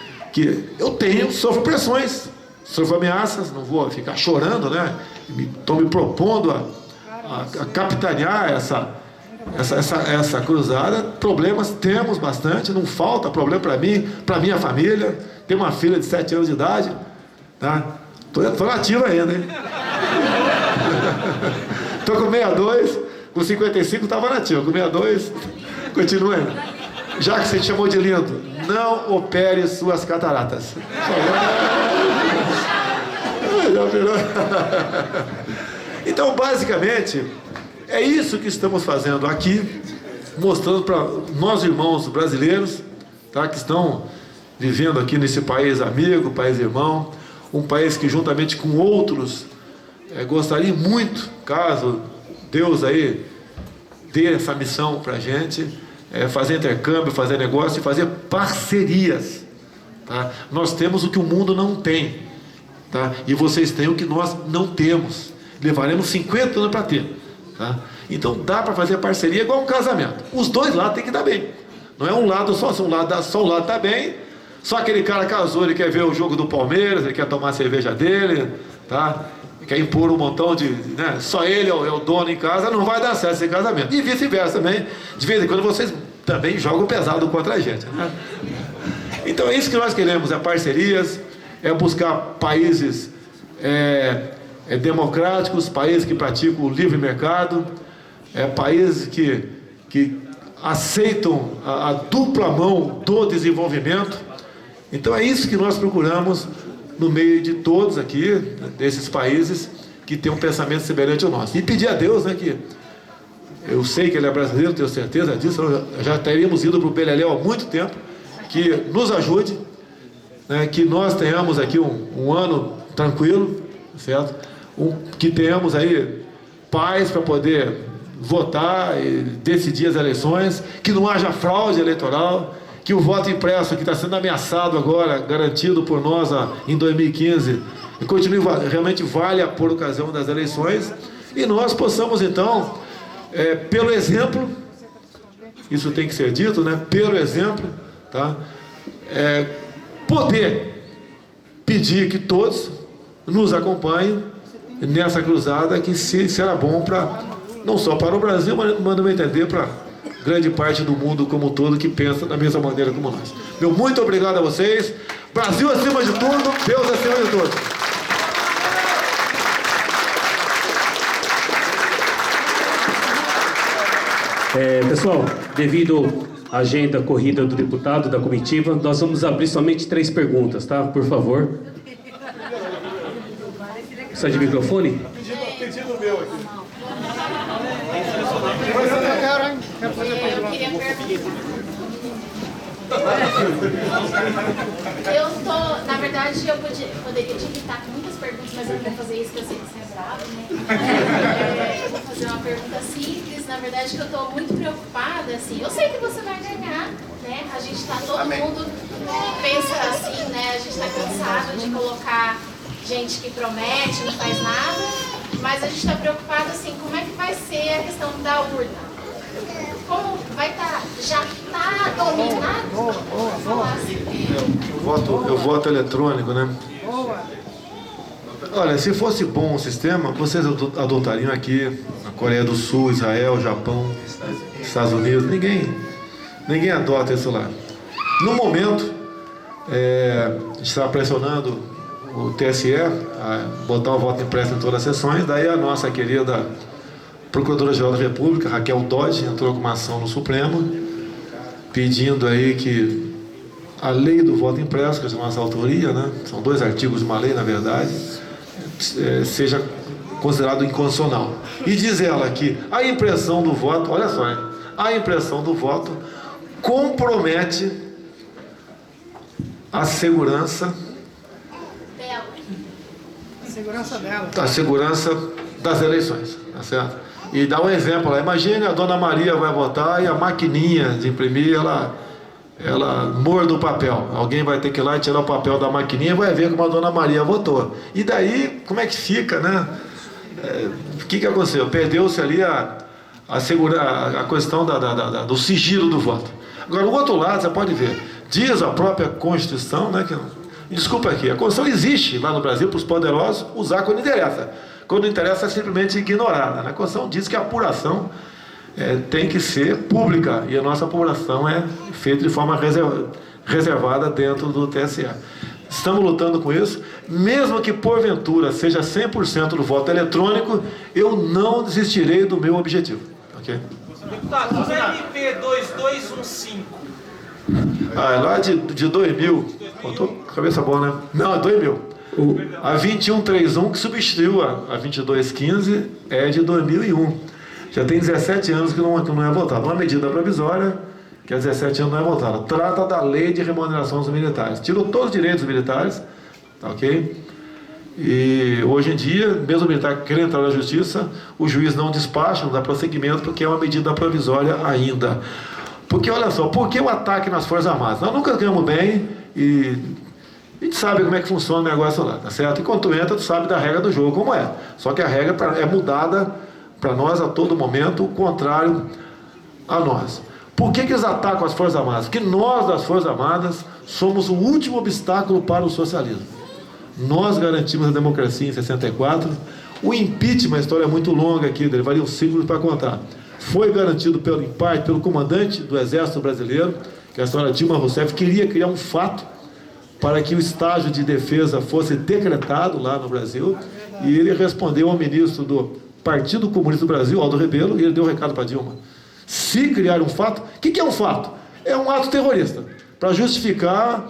eu sofro pressões, sofro ameaças, não vou ficar chorando, né? Estou me propondo a capitanear essa cruzada. Problemas temos bastante, não falta problema para mim, para minha família. Tenho uma filha de 7 anos de idade, tá? Tô nativo ainda, hein? Tô com 62, com 55 estava nativo, com 62 continua ainda. Já que você te chamou de lindo, não opere suas cataratas. Então, basicamente, é isso que estamos fazendo aqui, mostrando para nós irmãos brasileiros, tá, que estão vivendo aqui nesse país amigo, país irmão, um país que juntamente com outros gostaria muito, caso Deus aí dê essa missão para a gente, fazer intercâmbio, fazer negócio e fazer parcerias. Tá? Nós temos o que o mundo não tem, tá? E vocês têm o que nós não temos. Levaremos 50 anos para ter. Tá? Então dá para fazer parceria igual um casamento. Os dois lados têm que dar bem. Não é um lado só, se um lado está bem, só aquele cara casou, ele quer ver o jogo do Palmeiras, ele quer tomar a cerveja dele, tá? Quer impor um montão de... né? Só ele é o dono em casa, não vai dar certo esse casamento. E vice-versa também. De vez em quando vocês também jogam pesado contra a gente. Né? Então é isso que nós queremos, é parcerias, é buscar países democráticos, países que praticam o livre mercado, países que aceitam a dupla mão do desenvolvimento. Então é isso que nós procuramos no meio de todos aqui, desses países que têm um pensamento semelhante ao nosso. E pedir a Deus, né, que eu sei que ele é brasileiro, tenho certeza disso, já teríamos ido para o Beleléu há muito tempo, que nos ajude, né, que nós tenhamos aqui um ano tranquilo, certo? Que tenhamos aí paz para poder votar e decidir as eleições, que não haja fraude eleitoral, que o voto impresso que está sendo ameaçado agora, garantido por nós em 2015, continue realmente valha por ocasião das eleições, e nós possamos então, pelo exemplo, isso tem que ser dito, né? Pelo exemplo, tá? Poder pedir que todos nos acompanhem nessa cruzada que será bom para, não só para o Brasil, mas não entender para grande parte do mundo como um todo que pensa da mesma maneira como nós. Meu muito obrigado a vocês. Brasil acima de tudo, Deus acima de tudo. Pessoal, devido à agenda corrida do deputado, da comitiva, nós vamos abrir somente 3 perguntas, tá? Por favor. Precisa de microfone? Pedido meu aqui. Eu queria perguntar. Na verdade, eu poderia te evitar com muitas perguntas, mas eu não vou fazer isso, porque eu sei que você é bravo, né? Eu vou fazer uma pergunta simples, na verdade, que eu estou muito preocupada, assim. Eu sei que você vai ganhar, né? A gente está, todo mundo pensa assim, né? A gente está cansado de colocar gente que promete, não faz nada. Mas a gente está preocupado assim, como é que vai ser a questão da urna? Como vai estar, já está dominado? Vou falar assim. Eu voto eletrônico, né? Olha, se fosse bom o sistema, vocês adotariam aqui na Coreia do Sul, Israel, Japão, Estados Unidos. Ninguém adota isso lá. No momento, a gente está pressionando o TSE a botar o voto impresso em todas as sessões. Daí a nossa querida Procuradora-Geral da República, Raquel Dodge, entrou com uma ação no Supremo, pedindo aí que a lei do voto impresso, que é a nossa autoria, né? São 2 artigos de uma lei, na verdade, seja considerado inconstitucional. E diz ela que a impressão do voto, olha só, hein? A impressão do voto compromete a segurança a segurança das eleições, tá certo? E dá um exemplo lá, imagine a dona Maria vai votar e a maquininha de imprimir, ela morda o papel. Alguém vai ter que ir lá e tirar o papel da maquininha e vai ver como a dona Maria votou. E daí, como é que fica, né? O que aconteceu? Perdeu-se ali a questão do sigilo do voto. Agora, o outro lado, você pode ver, diz a própria Constituição, né? Desculpa aqui, a Constituição existe lá no Brasil para os poderosos usar quando interessa. Quando interessa é simplesmente ignorada. A Constituição diz que a apuração tem que ser pública e a nossa apuração é feita de forma reservada dentro do TSE. Estamos lutando com isso, mesmo que porventura seja 100% do voto eletrônico, eu não desistirei do meu objetivo. Ok? Deputado, o MP 2215. Lá de 2000, tô com a cabeça boa, né? Não, é 2000. A 2131, que substituiu a 2215, é de 2001. Já tem 17 anos que não é votada. Uma medida provisória, que há 17 anos não é votada. Trata da lei de remuneração dos militares. Tirou todos os direitos dos militares, tá ok? E hoje em dia, mesmo o militar querendo entrar na justiça, o juiz não despacha, não dá prosseguimento, porque é uma medida provisória ainda. Porque, olha só, por que o ataque nas Forças Armadas? Nós nunca ganhamos bem e a gente sabe como é que funciona o negócio lá, tá certo? E quando tu entra, tu sabe da regra do jogo como é. Só que a regra é mudada para nós a todo momento, o contrário a nós. Por que eles atacam as Forças Armadas? Porque nós, das Forças Armadas, somos o último obstáculo para o socialismo. Nós garantimos a democracia em 64. O impeachment, a história é muito longa aqui, levaria um século para contar. Foi garantido em parte pelo comandante do Exército Brasileiro, que a senhora Dilma Rousseff queria criar um fato para que o estágio de defesa fosse decretado lá no Brasil, e ele respondeu ao ministro do Partido Comunista do Brasil, Aldo Rebelo, e ele deu um recado para Dilma. Se criar um fato, o que é um fato? É um ato terrorista, para justificar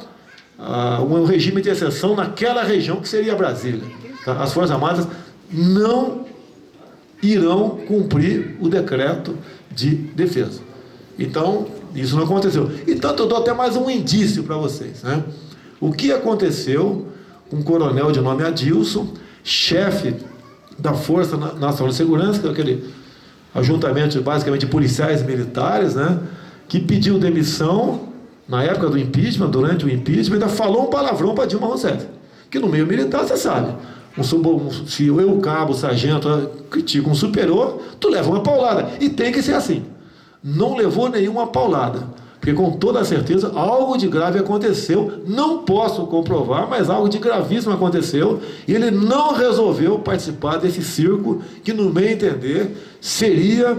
um regime de exceção naquela região que seria Brasília. As Forças Armadas não irão cumprir o decreto de defesa. Então, isso não aconteceu. E tanto eu dou até mais um indício para vocês, né? O que aconteceu com um coronel de nome Adilson, chefe da Força Nacional de Segurança, que é aquele ajuntamento basicamente de policiais e militares, né? Que pediu demissão na época do impeachment, durante o impeachment, ainda falou um palavrão para Dilma Rousseff. Que no meio militar, você sabe, se eu, o cabo, o sargento, critica um superior, tu leva uma paulada. E tem que ser assim. Não levou nenhuma paulada. Porque com toda certeza algo de grave aconteceu. Não posso comprovar, mas algo de gravíssimo aconteceu. E ele não resolveu participar desse circo que, no meu entender, seria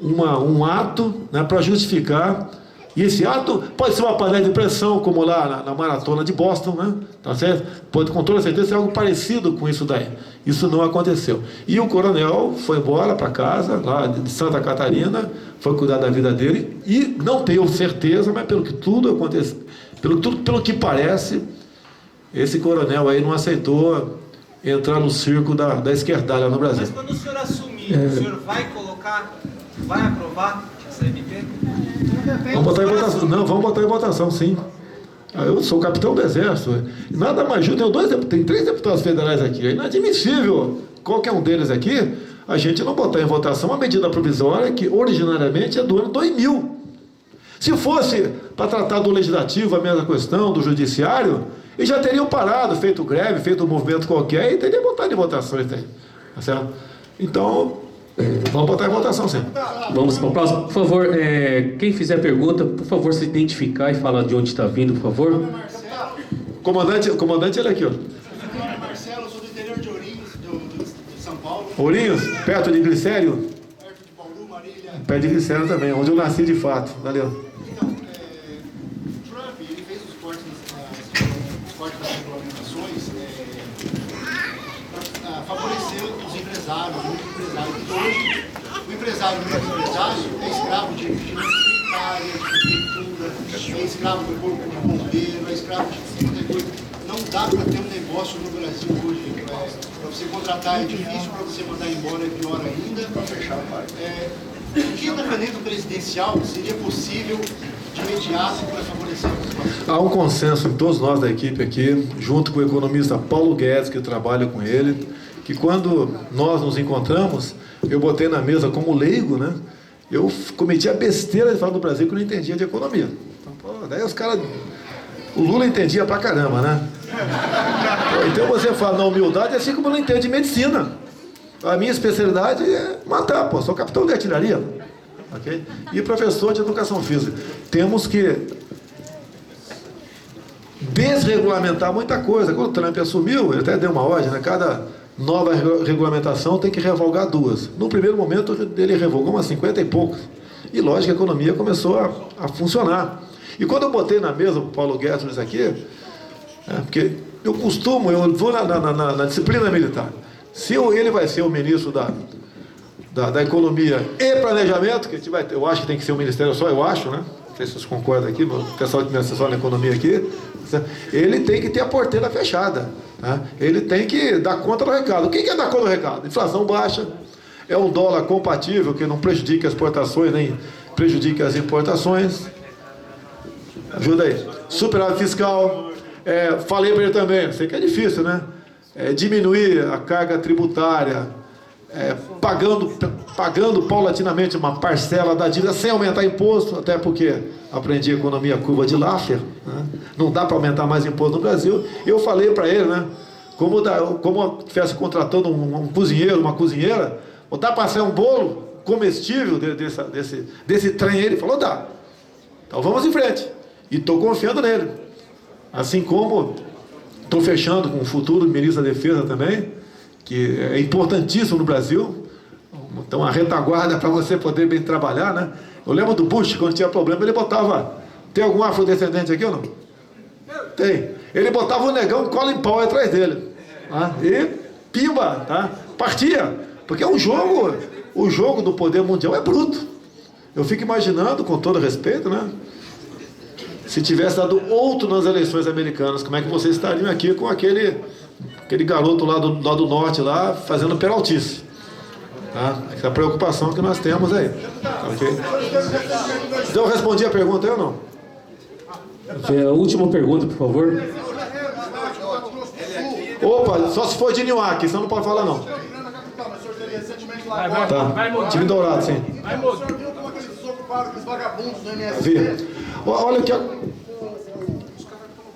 um ato, né, para justificar. E esse ato pode ser uma panela de pressão, como lá na maratona de Boston, né? Tá certo? Pode, com toda certeza, ser algo parecido com isso daí. Isso não aconteceu. E o coronel foi embora para casa, lá de Santa Catarina, foi cuidar da vida dele, e não tenho certeza, mas pelo que tudo aconteceu, pelo que parece, esse coronel aí não aceitou entrar no circo da esquerdalha no Brasil. Mas quando o senhor assumir, o senhor vai aprovar essa MP? Vamos botar em votação. Não, vamos botar em votação, sim. Eu sou o capitão do Exército. Nada mais justo, tem 3 deputados federais aqui. É inadmissível qualquer um deles aqui a gente não botar em votação uma medida provisória que originariamente é do ano 2000. Se fosse para tratar do legislativo, a mesma questão, do judiciário, eles já teriam parado, feito greve, feito um movimento qualquer e teriam botado em votação isso aí. Tá certo? Então, vamos botar em votação sim. Vamos para o próximo. Por favor, quem fizer pergunta, por favor, se identificar e falar de onde está vindo, por favor. Comandante, ele aqui, ó. Marcelo, sou do interior de Ourinhos, de São Paulo. Ourinhos, perto de Glicério? Perto de Bauru, Marília. Perto de Glicério também, onde eu nasci de fato. Valeu. Então, Trump, ele fez os cortes das regulamentações para favorecer os empresários, muitos empresários. Então, hoje, o empresário é escravo de secretária, de prefeitura, é escravo do corpo de bombeiro, é escravo de muita coisa. Não dá para ter um negócio no Brasil hoje. Para você contratar é difícil, para você mandar embora é pior ainda. O que independente presidencial seria possível de imediato para favorecer a população? Há um consenso em todos nós da equipe aqui, junto com o economista Paulo Guedes, que trabalha com ele, que quando nós nos encontramos, eu botei na mesa como leigo, né? Eu cometi a besteira de falar do Brasil que eu não entendia de economia. Então, daí os caras... O Lula entendia pra caramba, né? Então você fala na humildade, assim como eu não entendo de medicina. A minha especialidade é matar, pô. Sou capitão de artilharia. Okay? E professor de educação física. Temos que desregulamentar muita coisa. Quando o Trump assumiu, ele até deu uma ordem, né? Cada nova regulamentação tem que revogar 2. No primeiro momento, ele revogou umas 50 e poucos. E lógico, a economia começou a funcionar. E quando eu botei na mesa o Paulo Guedes aqui, porque eu vou na disciplina militar. Se ele vai ser o ministro da Economia e Planejamento, que a gente vai ter, eu acho que tem que ser um ministério só, eu acho, né? Não sei se vocês concordam aqui, o pessoal que me assessora na economia aqui, ele tem que ter a porteira fechada. Tá? Ele tem que dar conta do recado. Quem quer dar conta do recado? Inflação baixa, é um dólar compatível, que não prejudica as exportações, nem prejudica as importações. Ajuda aí. Superávit fiscal. Falei para ele também, sei que é difícil, né? Diminuir a carga tributária, pagando paulatinamente uma parcela da dívida sem aumentar imposto, até porque aprendi economia curva de Laffer, né? Não dá para aumentar mais imposto no Brasil. Eu falei para ele, né? Como se estivesse contratando um cozinheiro, uma cozinheira, ou dá para sair um bolo comestível desse trem? Ele falou, dá. Então vamos em frente. E estou confiando nele. Assim como estou fechando com o futuro ministro da Defesa também, que é importantíssimo no Brasil. Então, a retaguarda para você poder bem trabalhar, né? Eu lembro do Bush, quando tinha problema, ele botava... Tem algum afrodescendente aqui ou não? Tem. Ele botava o negão Colin Powell atrás dele. Tá? E pimba, tá? Partia. Porque o jogo do poder mundial é bruto. Eu fico imaginando, com todo respeito, né? Se tivesse dado outro nas eleições americanas, como é que vocês estariam aqui com aquele garoto lá do norte, lá, fazendo peraltice? Tá? Essa preocupação que nós temos aí. Okay? Então, eu respondi a pergunta aí ou não? A última pergunta, por favor. Opa, só se for de Niuaque, senão não pode falar não. Tá. Time Dourado, sim. O senhor viu como aqueles desocupados, aqueles vagabundos do MST? Vi. Olha aqui,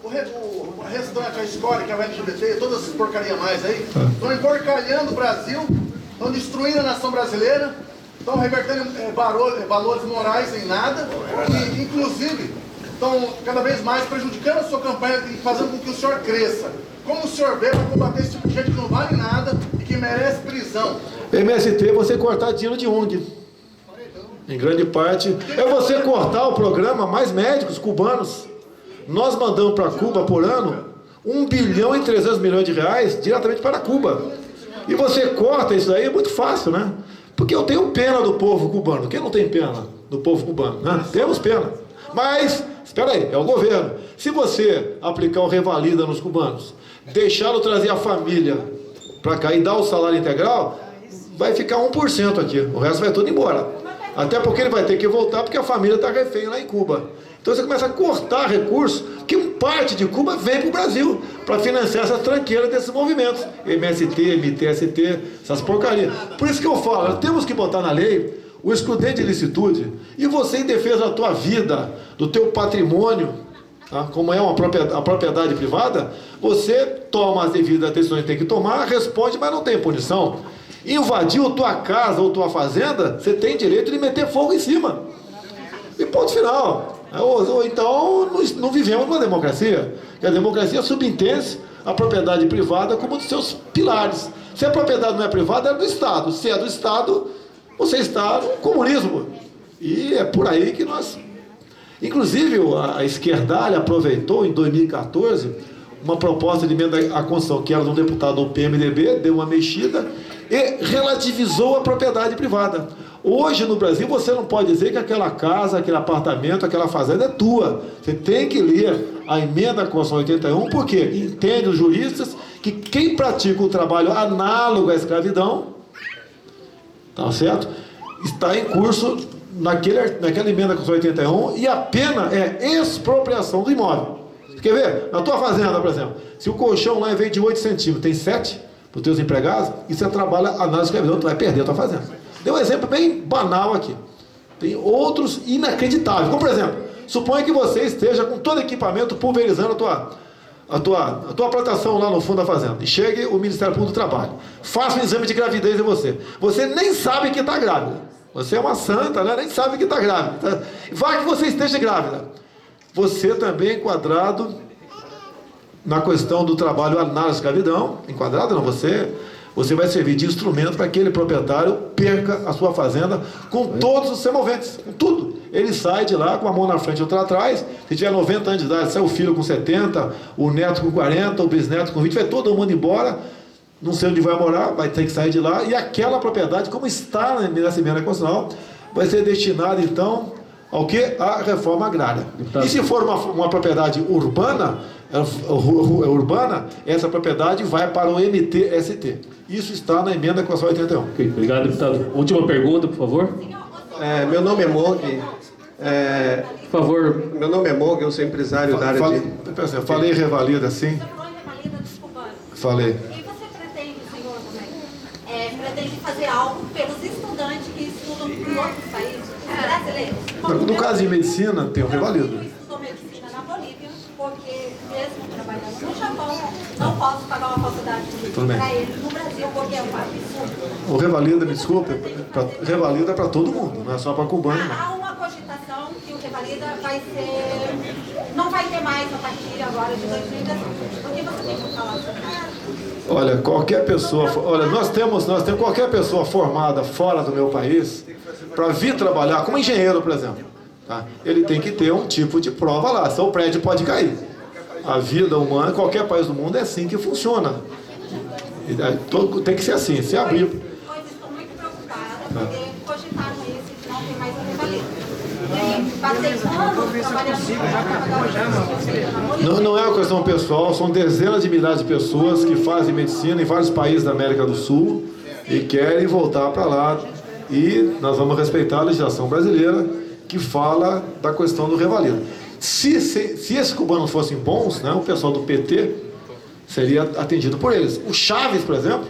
o restante, a escola, que é o LGBT, todas essas porcarias mais aí, estão emporcalhando o Brasil, estão destruindo a nação brasileira, estão revertendo valores morais em nada, e inclusive estão cada vez mais prejudicando a sua campanha e fazendo com que o senhor cresça. Como o senhor vê para combater esse tipo de gente que não vale nada e que merece prisão? MST é você cortar dinheiro de ONG. Em grande parte, é você cortar o programa Mais Médicos Cubanos. Nós mandamos para Cuba por ano 1 bilhão e 300 milhões de reais diretamente para Cuba. E você corta isso aí, é muito fácil, né? Porque eu tenho pena do povo cubano. Quem não tem pena do povo cubano? Né? Temos pena. Mas, espera aí, é o governo. Se você aplicar o Revalida nos cubanos, deixá-lo trazer a família para cá e dar o salário integral, vai ficar 1% aqui. O resto vai tudo embora. Até porque ele vai ter que voltar, porque a família está refém lá em Cuba. Então você começa a cortar recursos, que parte de Cuba vem para o Brasil, para financiar essa tranqueira desses movimentos. MST, MTST, essas porcarias. Por isso que eu falo, nós temos que botar na lei o excludente de licitude, e você, em defesa da tua vida, do teu patrimônio, tá? Como é a propriedade privada, você toma as devidas decisões que tem que tomar, responde, mas não tem punição. invadiu tua casa ou tua fazenda, você tem direito de meter fogo em cima. E ponto final. Ou então, não vivemos numa democracia. E a democracia subentende a propriedade privada como um dos seus pilares. Se a propriedade não é privada, é do Estado. Se é do Estado, você está no comunismo. E é por aí que nós... Inclusive, a esquerdalha aproveitou, em 2014, uma proposta de emenda à Constituição, que era de um deputado do PMDB, deu uma mexida e relativizou a propriedade privada. Hoje, no Brasil, você não pode dizer que aquela casa, aquele apartamento, aquela fazenda é tua. Você tem que ler a emenda à Constituição 81, porque entende os juristas que quem pratica o trabalho análogo à escravidão, tá certo? Está em curso naquela emenda à Constituição 81 e a pena é expropriação do imóvel. Você quer ver? Na tua fazenda, por exemplo, se o colchão lá veio de 8 centímetros, tem 7 para os teus empregados, e você trabalha análogo à escravidão, tu vai perder a tua fazenda. Deu um exemplo bem banal aqui. Tem outros inacreditáveis. Como, por exemplo, suponha que você esteja com todo equipamento pulverizando a tua plantação lá no fundo da fazenda. E chegue o Ministério Público do Trabalho. Faça um exame de gravidez em você. Você nem sabe que está grávida. Você é uma santa, né? Nem sabe que está grávida. Vai que você esteja grávida. Você também é enquadrado na questão do trabalho análogo à escravidão. Enquadrado não, você vai servir de instrumento para que aquele proprietário perca a sua fazenda com todos os semoventes, com tudo. Ele sai de lá com a mão na frente e outra atrás. Se tiver 90 anos de idade, sai o filho com 70, o neto com 40, o bisneto com 20, vai todo mundo embora, não sei onde vai morar, vai ter que sair de lá, e aquela propriedade, como está nessa emenda constitucional, vai ser destinada, então, ao quê? À reforma agrária. E se for uma propriedade urbana, essa propriedade vai para o MTST. Isso está na emenda Constitucional 81. Okay, obrigado, deputado. Última pergunta, por favor. Meu nome é Mog. Por favor. Meu nome é Mog, eu sou empresário da área de... Eu falei revalida, assim? Falei. E você pretende, senhor, também, pretende fazer algo pelos estudantes que estudam em outros países brasileiros? No caso de medicina, tem o revalido. Eu estudo medicina na Bolívia, porque mesmo trabalhando no Japão, não posso pagar uma faculdade para ele no Brasil, porque é um absurdo. O revalida, me desculpe, revalida para todo mundo, não é só para cubano. Há uma cogitação que o revalida não vai ter mais a partir agora de 2018. O que você tem para falar sobre isso? Olha, qualquer pessoa, nós temos qualquer pessoa formada fora do meu país, para vir trabalhar como engenheiro, por exemplo, tá? Ele tem que ter um tipo de prova lá, senão o prédio pode cair. A vida humana, em qualquer país do mundo, é assim que funciona. Tem que ser assim, se abrir. Pois estou muito preocupada, porque cogitaram isso e não tem mais o revalida. Passei anos trabalhando. Não é uma questão pessoal, são dezenas de milhares de pessoas que fazem medicina em vários países da América do Sul e querem voltar para lá. E nós vamos respeitar a legislação brasileira que fala da questão do revalida. Se esses cubanos fossem bons, né, o pessoal do PT seria atendido por eles. O Chaves, por exemplo,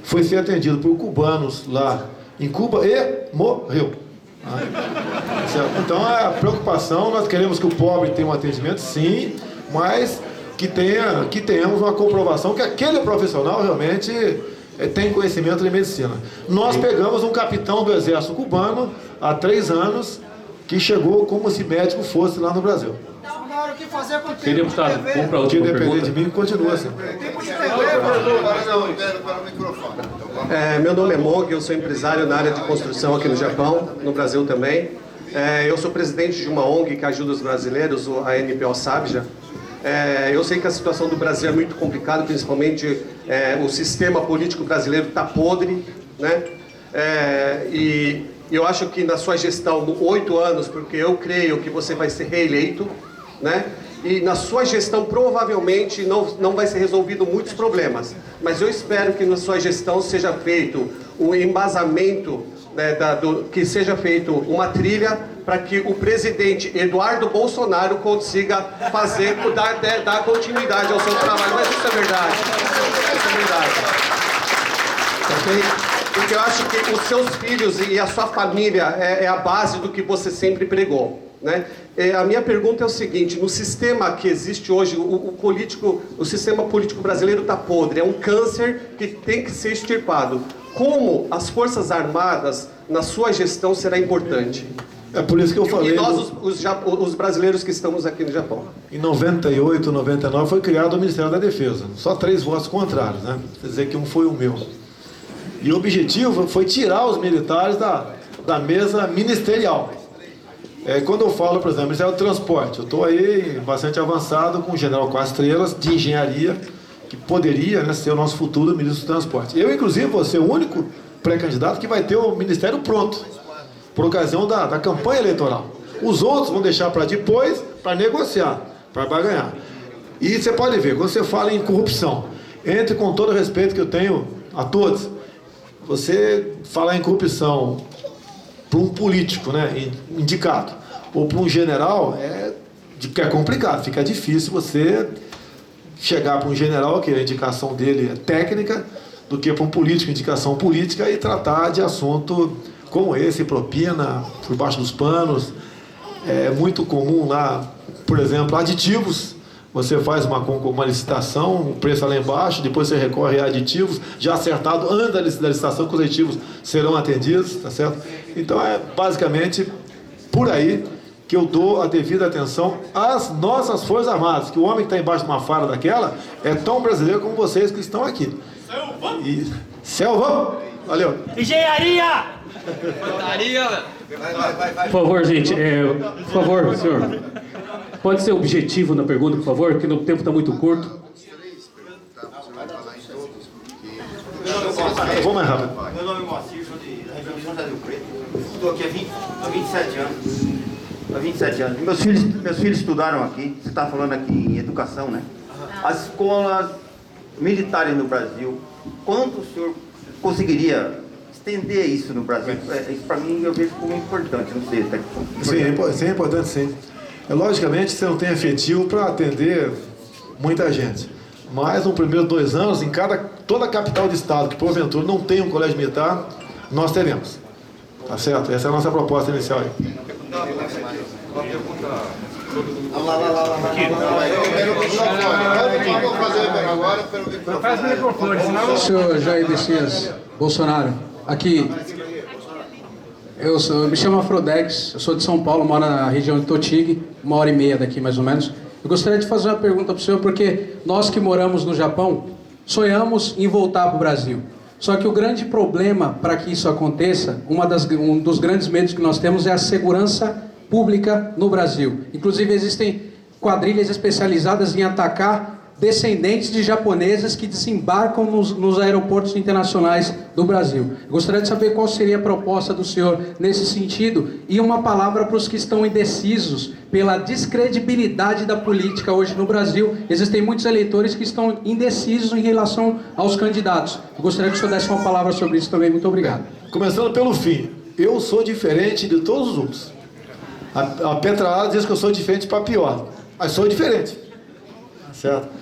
foi ser atendido por cubanos lá em Cuba e morreu. Então a preocupação, nós queremos que o pobre tenha um atendimento, sim, mas que tenhamos uma comprovação que aquele profissional realmente tem conhecimento de medicina. Nós pegamos um capitão do exército cubano há 3 anos que chegou como se médico fosse lá no Brasil. Então, agora o que fazer com o Quem deputado, vamos para a última pergunta. Depender de mim, continua assim. Meu nome é Mog, eu sou empresário na área de construção aqui no Japão, no Brasil também. Eu sou presidente de uma ONG que ajuda os brasileiros, a NPO Sabja. Eu sei que a situação do Brasil é muito complicada, principalmente o sistema político brasileiro está podre, né? E eu acho que na sua gestão, 8 anos, porque eu creio que você vai ser reeleito, né? E na sua gestão provavelmente não vai ser resolvido muitos problemas, mas eu espero que na sua gestão seja feito um embasamento, né, que seja feito uma trilha para que o presidente Eduardo Bolsonaro consiga dar continuidade ao seu trabalho. Mas isso é verdade. Isso é verdade. Okay? Porque eu acho que os seus filhos e a sua família é a base do que você sempre pregou. né? A minha pergunta é o seguinte: no sistema que existe hoje, o sistema político brasileiro está podre, é um câncer que tem que ser extirpado. Como as Forças Armadas, na sua gestão, será importante? É por isso que eu falei... E nós, os brasileiros que estamos aqui no Japão. Em 98, 99, foi criado o Ministério da Defesa. Só 3 votos contrários, né? Quer dizer que um foi o meu. E o objetivo foi tirar os militares da mesa ministerial. Quando eu falo, por exemplo, Ministério do Transporte, eu estou aí bastante avançado com o general 4 estrelas de engenharia, que poderia, né, ser o nosso futuro ministro do Transporte. Eu, inclusive, vou ser o único pré-candidato que vai ter o ministério pronto, por ocasião da campanha eleitoral. Os outros vão deixar para depois, para negociar, para barganhar. E você pode ver, quando você fala em corrupção, entre com todo o respeito que eu tenho a todos, você falar em corrupção para um político, né, indicado, ou para um general, é complicado, fica difícil você chegar para um general, que a indicação dele é técnica, do que para um político, indicação política, e tratar de assunto como esse, propina, por baixo dos panos. É muito comum lá, por exemplo, aditivos. Você faz uma licitação, o preço é lá embaixo, depois você recorre a aditivos, já acertado, antes da licitação, que os aditivos serão atendidos, tá certo? Então é basicamente por aí que eu dou a devida atenção às nossas Forças Armadas, que o homem que está embaixo de uma farda daquela é tão brasileiro como vocês que estão aqui. Selva! Valeu! Engenharia! Por favor, gente, por favor, senhor. Pode ser objetivo na pergunta, por favor, que o tempo está muito curto. Vou mais rápido. Meu nome é Moacir, sou da região de São José do Preto. Estou aqui há 27 anos. Há 27 anos. Meus filhos estudaram aqui. Você está falando aqui em educação, né? As escolas militares no Brasil, quanto o senhor conseguiria estender isso no Brasil? Isso para mim eu vejo como importante, não sei. Sim, é importante, sim. Logicamente você não tem efetivo para atender muita gente. Mas nos primeiros 2 anos, toda a capital de estado que porventura não tem um colégio militar, nós teremos. Tá certo? Essa é a nossa proposta inicial aí. Uma pergunta. Senhor Jair Messias Bolsonaro, aqui. Eu me chamo Afrodex, eu sou de São Paulo, moro na região de Totig, 1h30 daqui mais ou menos. Eu gostaria de fazer uma pergunta para o senhor, porque nós que moramos no Japão, sonhamos em voltar para o Brasil. Só que o grande problema para que isso aconteça, um dos grandes medos que nós temos é a segurança pública no Brasil. Inclusive existem quadrilhas especializadas em atacar descendentes de japoneses que desembarcam nos aeroportos internacionais do Brasil. Eu gostaria de saber qual seria a proposta do senhor nesse sentido e uma palavra para os que estão indecisos pela descredibilidade da política hoje no Brasil. Existem muitos eleitores que estão indecisos em relação aos candidatos. Eu gostaria que o senhor desse uma palavra sobre isso também. Muito obrigado. Começando pelo fim, eu sou diferente de todos os outros. A Petralada diz que eu sou diferente para pior, mas sou diferente. Certo?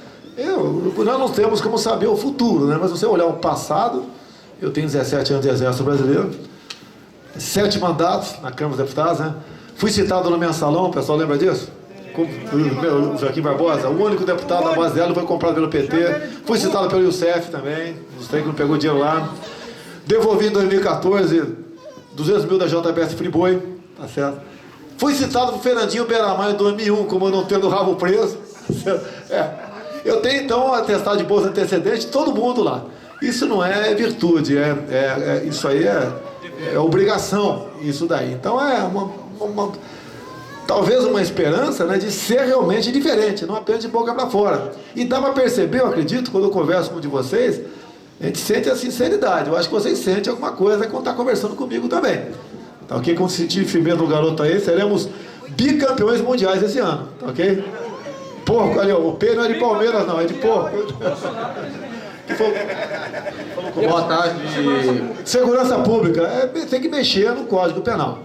Nós não temos como saber o futuro, né? Mas se você olhar o passado, eu tenho 17 anos de exército brasileiro, 7 mandatos na Câmara dos Deputados, né? Fui citado no mensalão, o pessoal lembra disso? O Joaquim Barbosa, o único deputado da base dela foi comprado pelo PT. Fui citado pelo Youssef também, os três que não pegou dinheiro lá. Devolvi em 2014 200 mil da JBS Friboi, tá certo? Fui citado por Fernandinho Beiramar em 2001, como eu não tendo o rabo preso. Eu tenho então atestado de bons antecedentes, todo mundo lá. Isso não é virtude, isso aí é obrigação, isso daí. Então talvez uma esperança, né, de ser realmente diferente, não apenas de boca para fora. E dá para perceber, eu acredito, quando eu converso com um de vocês, a gente sente a sinceridade. Eu acho que vocês sentem alguma coisa quando está conversando comigo também. Tá ok? Quando sentir firmeza no garoto aí, seremos bicampeões mundiais esse ano, tá ok? Porco ali, ó, o P não é de Palmeiras não, é de porco. Boa tarde. Segurança pública, tem que mexer no Código Penal.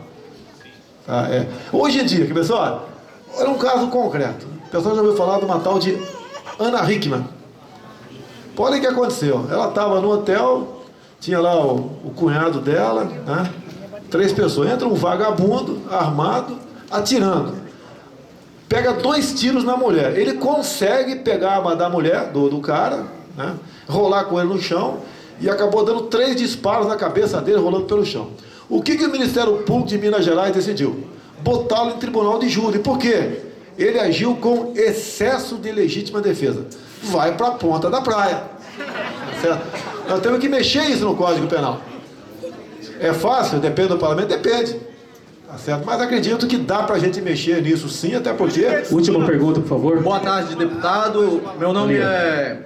Tá, Hoje em dia, pessoal, era um caso concreto. O pessoal já ouviu falar de uma tal de Ana Hickman. Olha o que aconteceu. Ela estava no hotel, tinha lá o cunhado dela, né? 3 pessoas. Entra um vagabundo armado, atirando. Pega 2 tiros na mulher. Ele consegue pegar a arma da mulher, do cara, né? Rolar com ele no chão, e acabou dando 3 disparos na cabeça dele, rolando pelo chão. O que o Ministério Público de Minas Gerais decidiu? Botá-lo em tribunal de júri. Por quê? Ele agiu com excesso de legítima defesa. Vai para a ponta da praia. Certo? Nós temos que mexer isso no Código Penal. É fácil? Depende do parlamento? Depende. Tá certo? Mas acredito que dá para a gente mexer nisso sim, até porque... Última pergunta, por favor. Boa tarde, deputado. Meu nome é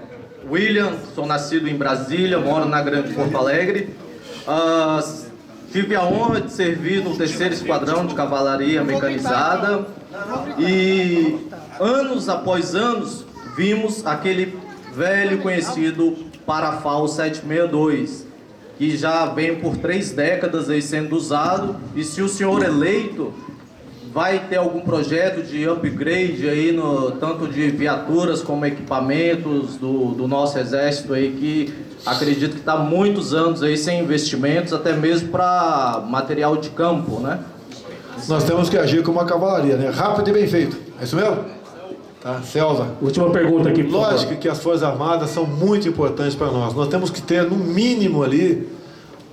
William, sou nascido em Brasília, moro na Grande Porto Alegre. Tive a honra de servir no 3º Esquadrão de Cavalaria Mecanizada e anos após anos vimos aquele velho conhecido Parafal 762, que já vem por 3 décadas aí sendo usado, e se o senhor eleito vai ter algum projeto de upgrade aí, tanto de viaturas como equipamentos do nosso exército aí, que acredito que está há muitos anos aí sem investimentos, até mesmo para material de campo, né? Nós temos que agir como uma cavalaria, né? Rápido e bem feito. É isso mesmo? Tá, Selva. Última pergunta aqui, por favor. Lógico que as Forças Armadas são muito importantes para nós. Nós temos que ter, no mínimo ali,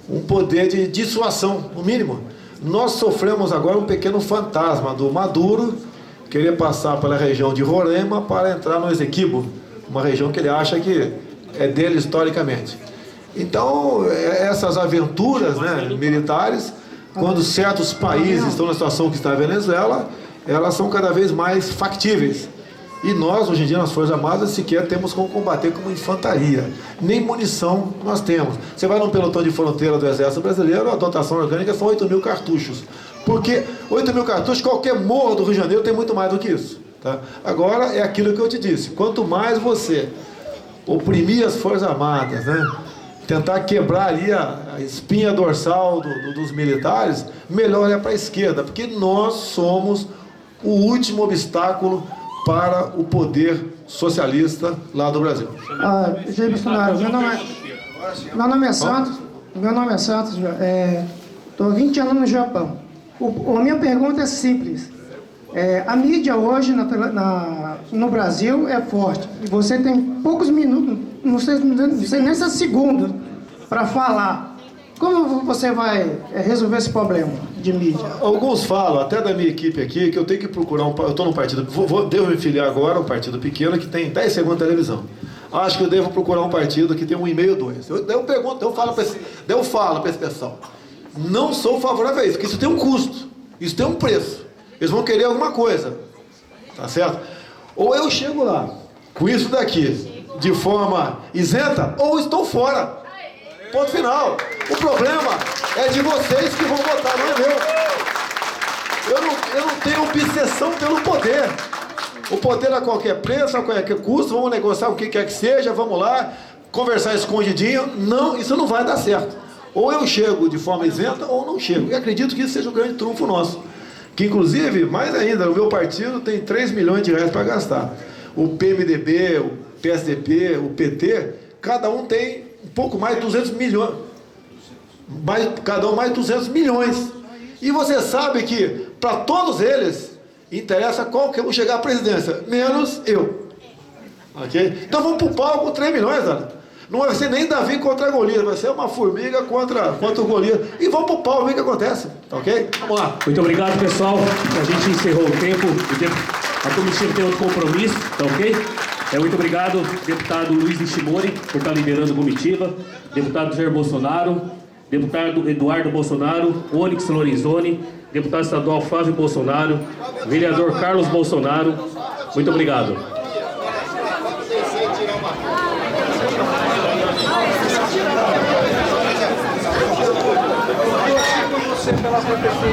um poder de dissuasão, no mínimo. Nós sofremos agora um pequeno fantasma do Maduro querer passar pela região de Roraima para entrar no Esequibo, uma região que ele acha que é dele historicamente. Então, essas aventuras, né, militares, quando certos países estão na situação que está a Venezuela, elas são cada vez mais factíveis. E nós, hoje em dia, nas Forças Armadas, sequer temos como combater como infantaria. Nem munição nós temos. Você vai num pelotão de fronteira do Exército Brasileiro, a dotação orgânica são 8.000 cartuchos. Porque 8.000 cartuchos, qualquer morro do Rio de Janeiro tem muito mais do que isso. Tá? Agora, é aquilo que eu te disse. Quanto mais você oprimir as Forças Armadas, né? Tentar quebrar ali a espinha dorsal dos militares, melhor é para a esquerda, porque nós somos o último obstáculo para o poder socialista lá do Brasil. Jair Bolsonaro, meu nome é Santos, estou há 20 anos no Japão. A minha pergunta é simples. A mídia hoje no Brasil é forte. E você tem poucos minutos, não sei nem se é segundos, para falar. Como você vai resolver esse problema de mídia? Alguns falam, até da minha equipe aqui, que eu tenho que procurar eu estou num partido, devo me filiar agora, um partido pequeno que tem 10 segundos de televisão. Acho que eu devo procurar um partido que tem 1,5, 2. Eu falo para esse pessoal. Não sou favorável a isso, porque isso tem um custo, isso tem um preço. Eles vão querer alguma coisa, tá certo? Ou eu chego lá, com isso daqui, de forma isenta, ou estou fora. Ponto final. O problema é de vocês que vão votar, não é meu. Eu não tenho obsessão pelo poder. O poder a qualquer preço, a qualquer custo, vamos negociar o que quer que seja, vamos lá, conversar escondidinho. Não, isso não vai dar certo. Ou eu chego de forma isenta, ou não chego. E acredito que isso seja o grande trunfo nosso. Que, inclusive, mais ainda, o meu partido tem 3 milhões de reais para gastar. O PMDB, o PSDB, o PT, cada um tem um pouco mais de 200 milhões. Cada um mais de 200 milhões. E você sabe que, para todos eles, interessa qual que eu vou chegar à presidência, menos eu. Ok? Então vamos para o pau com 3 milhões, olha. Não vai ser nem Davi contra Golias, vai ser uma formiga contra o Golias. E vamos para o pau, ver o que acontece. Tá ok? Vamos lá. Muito obrigado, pessoal. A gente encerrou o tempo. A comitiva tem outro compromisso, tá ok? Muito obrigado, deputado Luiz Ishimori, por estar liderando a comitiva. Deputado Jair Bolsonaro. Deputado Eduardo Bolsonaro. Onyx Lorenzoni. Deputado estadual Flávio Bolsonaro. Vereador Carlos Bolsonaro. Muito obrigado. Pela proteção